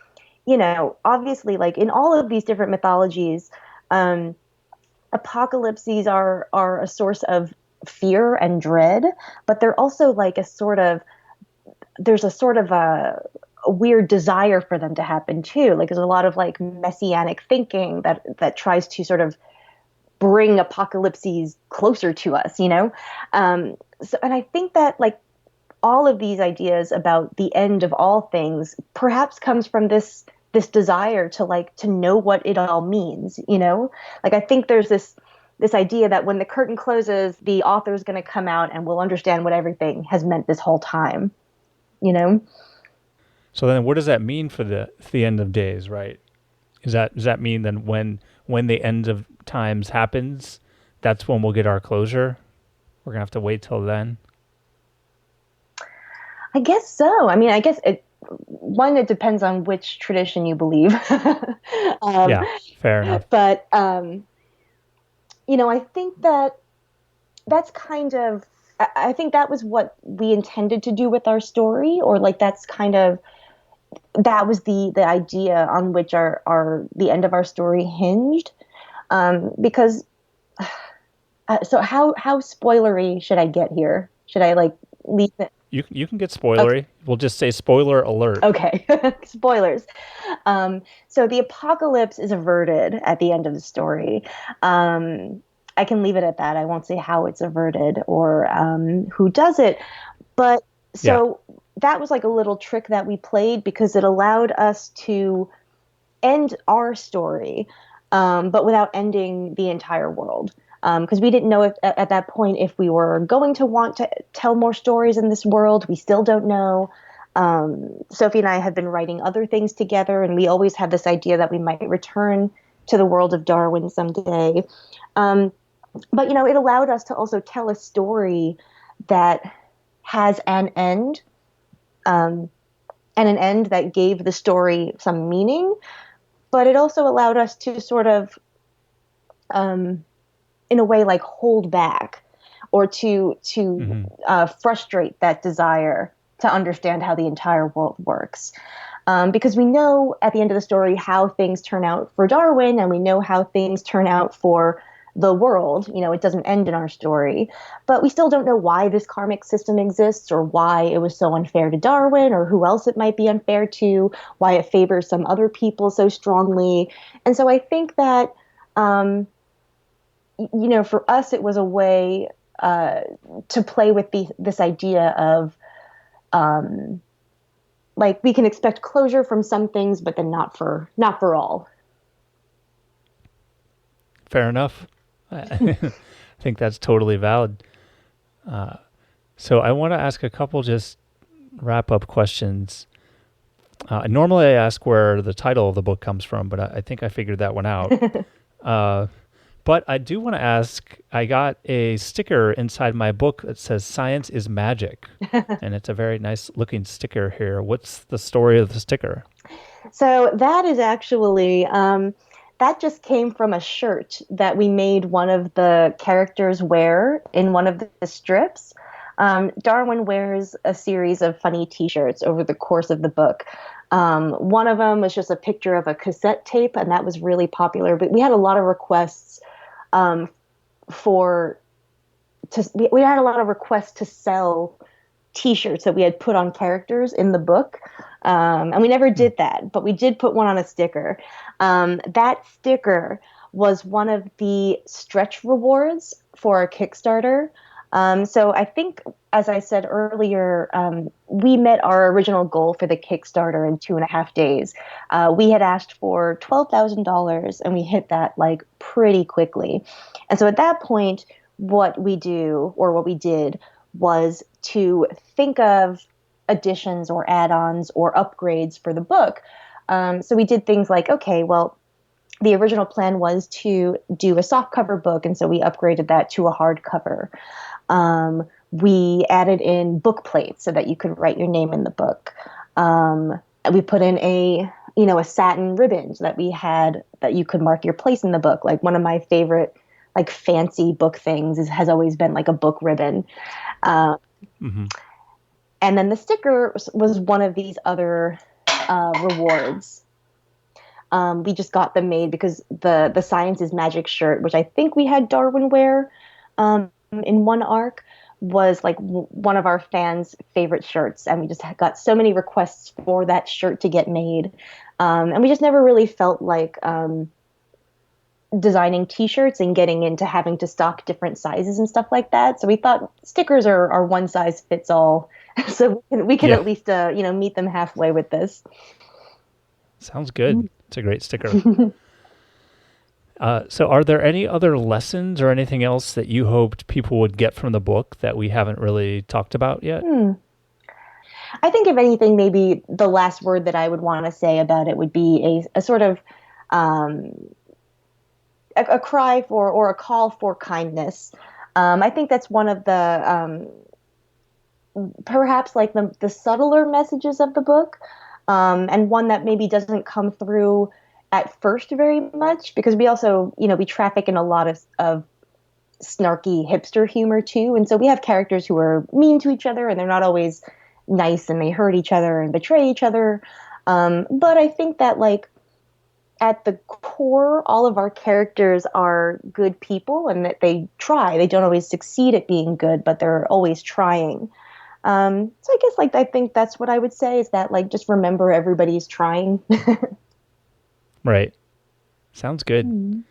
B: obviously like in all of these different mythologies, apocalypses are a source of fear and dread, but they're also like there's a sort of a weird desire for them to happen too. Like there's a lot of like messianic thinking that tries to sort of bring apocalypses closer to us, So, and I think that like all of these ideas about the end of all things perhaps comes from this desire to know what it all means, Like I think there's this idea that when the curtain closes, the author is going to come out and we'll understand what everything has meant this whole time,
A: So then what does that mean for the end of days, right? Does that mean then when the end of times happens, that's when we'll get our closure? We're going to have to wait till then?
B: I guess so. I mean, I guess it depends on which tradition you believe. um,
A: Yeah, fair enough.
B: but I think that's kind of, I think that was what we intended to do with our story, or like that was the idea on which our the end of our story hinged. Because so how spoilery should I get here? Should I like leave it?
A: You can get
B: Okay.
A: spoilery. We'll just say spoiler alert.
B: Okay. Spoilers. So the apocalypse is averted at the end of the story. I can leave it at that. I won't say how it's averted or who does it. But
A: Yeah.
B: so that was like a little trick that we played because it allowed us to end our story, but without ending the entire world. Because we didn't know if, at that point if we were going to want to tell more stories in this world. We still don't know. Sophie and I have been writing other things together, and we always had this idea that we might return to the world of Darwin someday. But it allowed us to also tell a story that has an end, and an end that gave the story some meaning. But it also allowed us to sort of, in a way, like hold back or to frustrate that desire to understand how the entire world works. Because we know at the end of the story how things turn out for Darwin, and we know how things turn out for the world. It doesn't end in our story, but we still don't know why this karmic system exists, or why it was so unfair to Darwin, or who else it might be unfair to, why it favors some other people so strongly. And so I think that, for us, it was a way to play with this idea of, like, we can expect closure from some things, but then not for all.
A: Fair enough. I think that's totally valid. So I want to ask a couple just wrap up questions. Normally I ask where the title of the book comes from, but I think I figured that one out. But I do want to ask, I got a sticker inside my book that says "Science is Magic," and it's a very nice looking sticker here. What's the story of the sticker?
B: So that is actually, that just came from a shirt that we made one of the characters wear in one of the strips. Darwin wears a series of funny T-shirts over the course of the book. One of them was just a picture of a cassette tape, and that was really popular. But we had a lot of requests we had a lot of requests to sell T-shirts that we had put on characters in the book. And we never did that, but we did put one on a sticker. That sticker was one of the stretch rewards for our Kickstarter. So I think, as I said earlier, we met our original goal for the Kickstarter in 2.5 days. We had asked for $12,000, and we hit that like pretty quickly. And so at that point, what we did was to think of additions or add-ons or upgrades for the book. So we did things like, okay, well, the original plan was to do a softcover book, and so we upgraded that to a hardcover. We added in book plates so that you could write your name in the book. We put in a satin ribbon so that that you could mark your place in the book. Like, one of my favorite, like, fancy book things has always been like a book ribbon.
A: Mm-hmm.
B: And then the sticker was one of these other rewards. We just got them made because the Science is Magic shirt, which I think we had Darwin wear in one arc, was like one of our fans' favorite shirts. And we just got so many requests for that shirt to get made. And we just never really felt like designing T-shirts and getting into having to stock different sizes and stuff like that. So we thought stickers are one size fits all. So we can at least meet them halfway with this.
A: Sounds good. It's a great sticker. So are there any other lessons or anything else that you hoped people would get from the book that we haven't really talked about yet?
B: I think, if anything, maybe the last word that I would want to say about it would be a sort of a cry for or a call for kindness. I think that's one of the perhaps like the subtler messages of the book, and one that maybe doesn't come through at first very much, because we also, we traffic in a lot of snarky hipster humor too. And so we have characters who are mean to each other and they're not always nice and they hurt each other and betray each other. But I think that like at the core, all of our characters are good people and that they try. They don't always succeed at being good, but they're always trying. So I guess like I think that's what I would say is that like just remember everybody's trying.
A: Right. Sounds good.
B: Mm.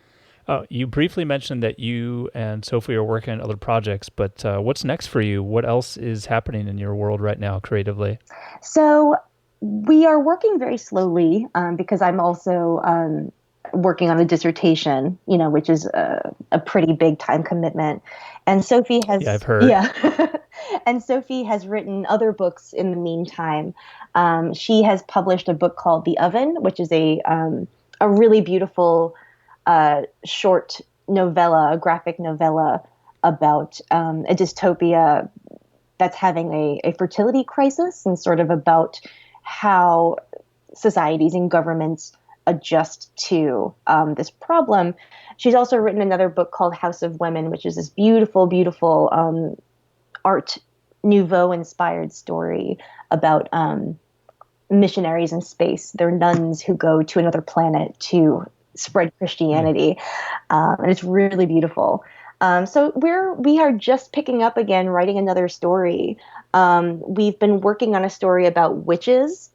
A: You briefly mentioned that you and Sophie are working on other projects, but what's next for you? What else is happening in your world right now creatively?
B: So we are working very slowly because I'm also working on a dissertation, which is a pretty big time commitment. And Sophie has,
A: yeah, I've heard.
B: Yeah, and Sophie has written other books in the meantime. She has published a book called The Oven, which is a really beautiful short novella, a graphic novella about a dystopia that's having a fertility crisis and sort of about how societies and governments adjust to this problem. She's also written another book called House of Women, which is this beautiful, beautiful Art Nouveau inspired story about missionaries in space. They're nuns who go to another planet to spread Christianity, and it's really beautiful. So we are just picking up again, writing another story. We've been working on a story about witches.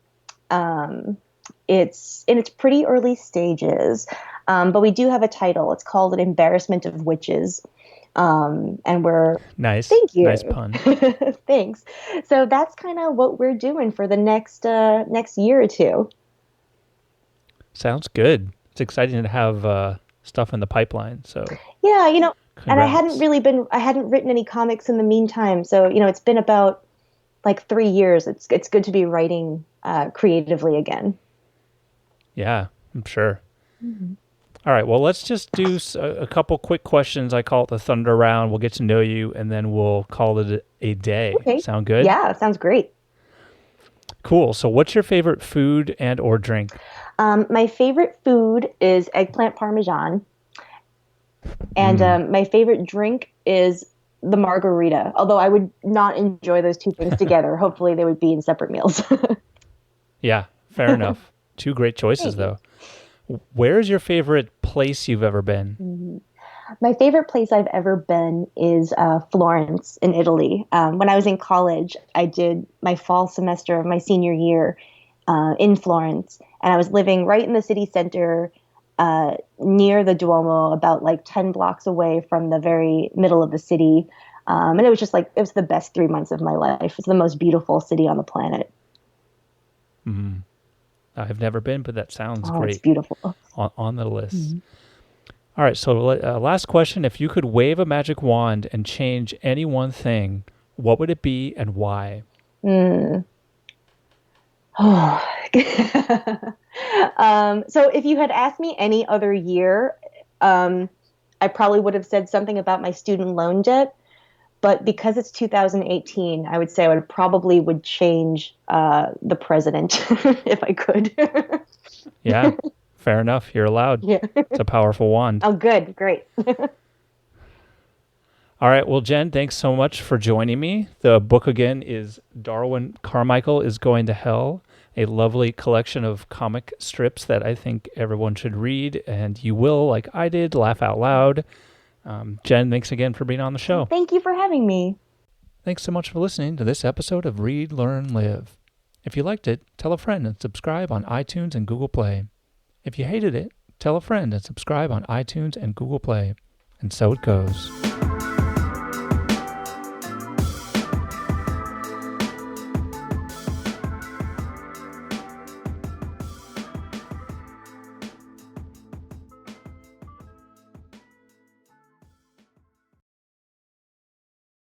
B: It's in its pretty early stages, but we do have a title. It's called An Embarrassment of Witches. And we're
A: nice.
B: Thank you.
A: Nice pun.
B: Thanks. So that's kind of what we're doing for the next year or two.
A: Sounds good. It's exciting to have stuff in the pipeline. So
B: yeah,
A: congrats.
B: And I hadn't written any comics in the meantime. So it's been about like 3 years. It's good to be writing creatively again.
A: Yeah, I'm sure.
B: Mm-hmm.
A: All right, well, let's just do a couple quick questions. I call it the Thunder Round. We'll get to know you, and then we'll call it a day.
B: Okay.
A: Sound good?
B: Yeah, sounds great.
A: Cool. So what's your favorite food and or drink?
B: My favorite food is eggplant parmesan. And my favorite drink is the margarita, although I would not enjoy those two things together. Hopefully they would be in separate meals.
A: Yeah, fair enough. Two great choices, though. Where's your favorite place you've ever been?
B: Mm-hmm. My favorite place I've ever been is Florence in Italy. When I was in college, I did my fall semester of my senior year in Florence, and I was living right in the city center near the Duomo, about like 10 blocks away from the very middle of the city. And it was just like, it was the best 3 months of my life. It's the most beautiful city on the planet.
A: Mm-hmm. I've never been, but that sounds great.
B: It's beautiful.
A: On the list.
B: Mm-hmm.
A: All right, so last question. If you could wave a magic wand and change any one thing, what would it be and why?
B: So if you had asked me any other year, I probably would have said something about my student loan debt. But because it's 2018, I would say I would change the president if I could.
A: Yeah, fair enough. You're allowed.
B: Yeah.
A: It's a powerful wand.
B: Oh, good. Great.
A: All right. Well, Jen, thanks so much for joining me. The book again is Darwin Carmichael is Going to Hell, a lovely collection of comic strips that I think everyone should read, and you will, like I did, laugh out loud. Jen, thanks again for being on the show.
B: Thank you for having me.
A: Thanks so much for listening to this episode of Read, Learn, Live. If you liked it, tell a friend and subscribe on iTunes and Google Play. If you hated it, tell a friend and subscribe on iTunes and Google Play. And so it goes.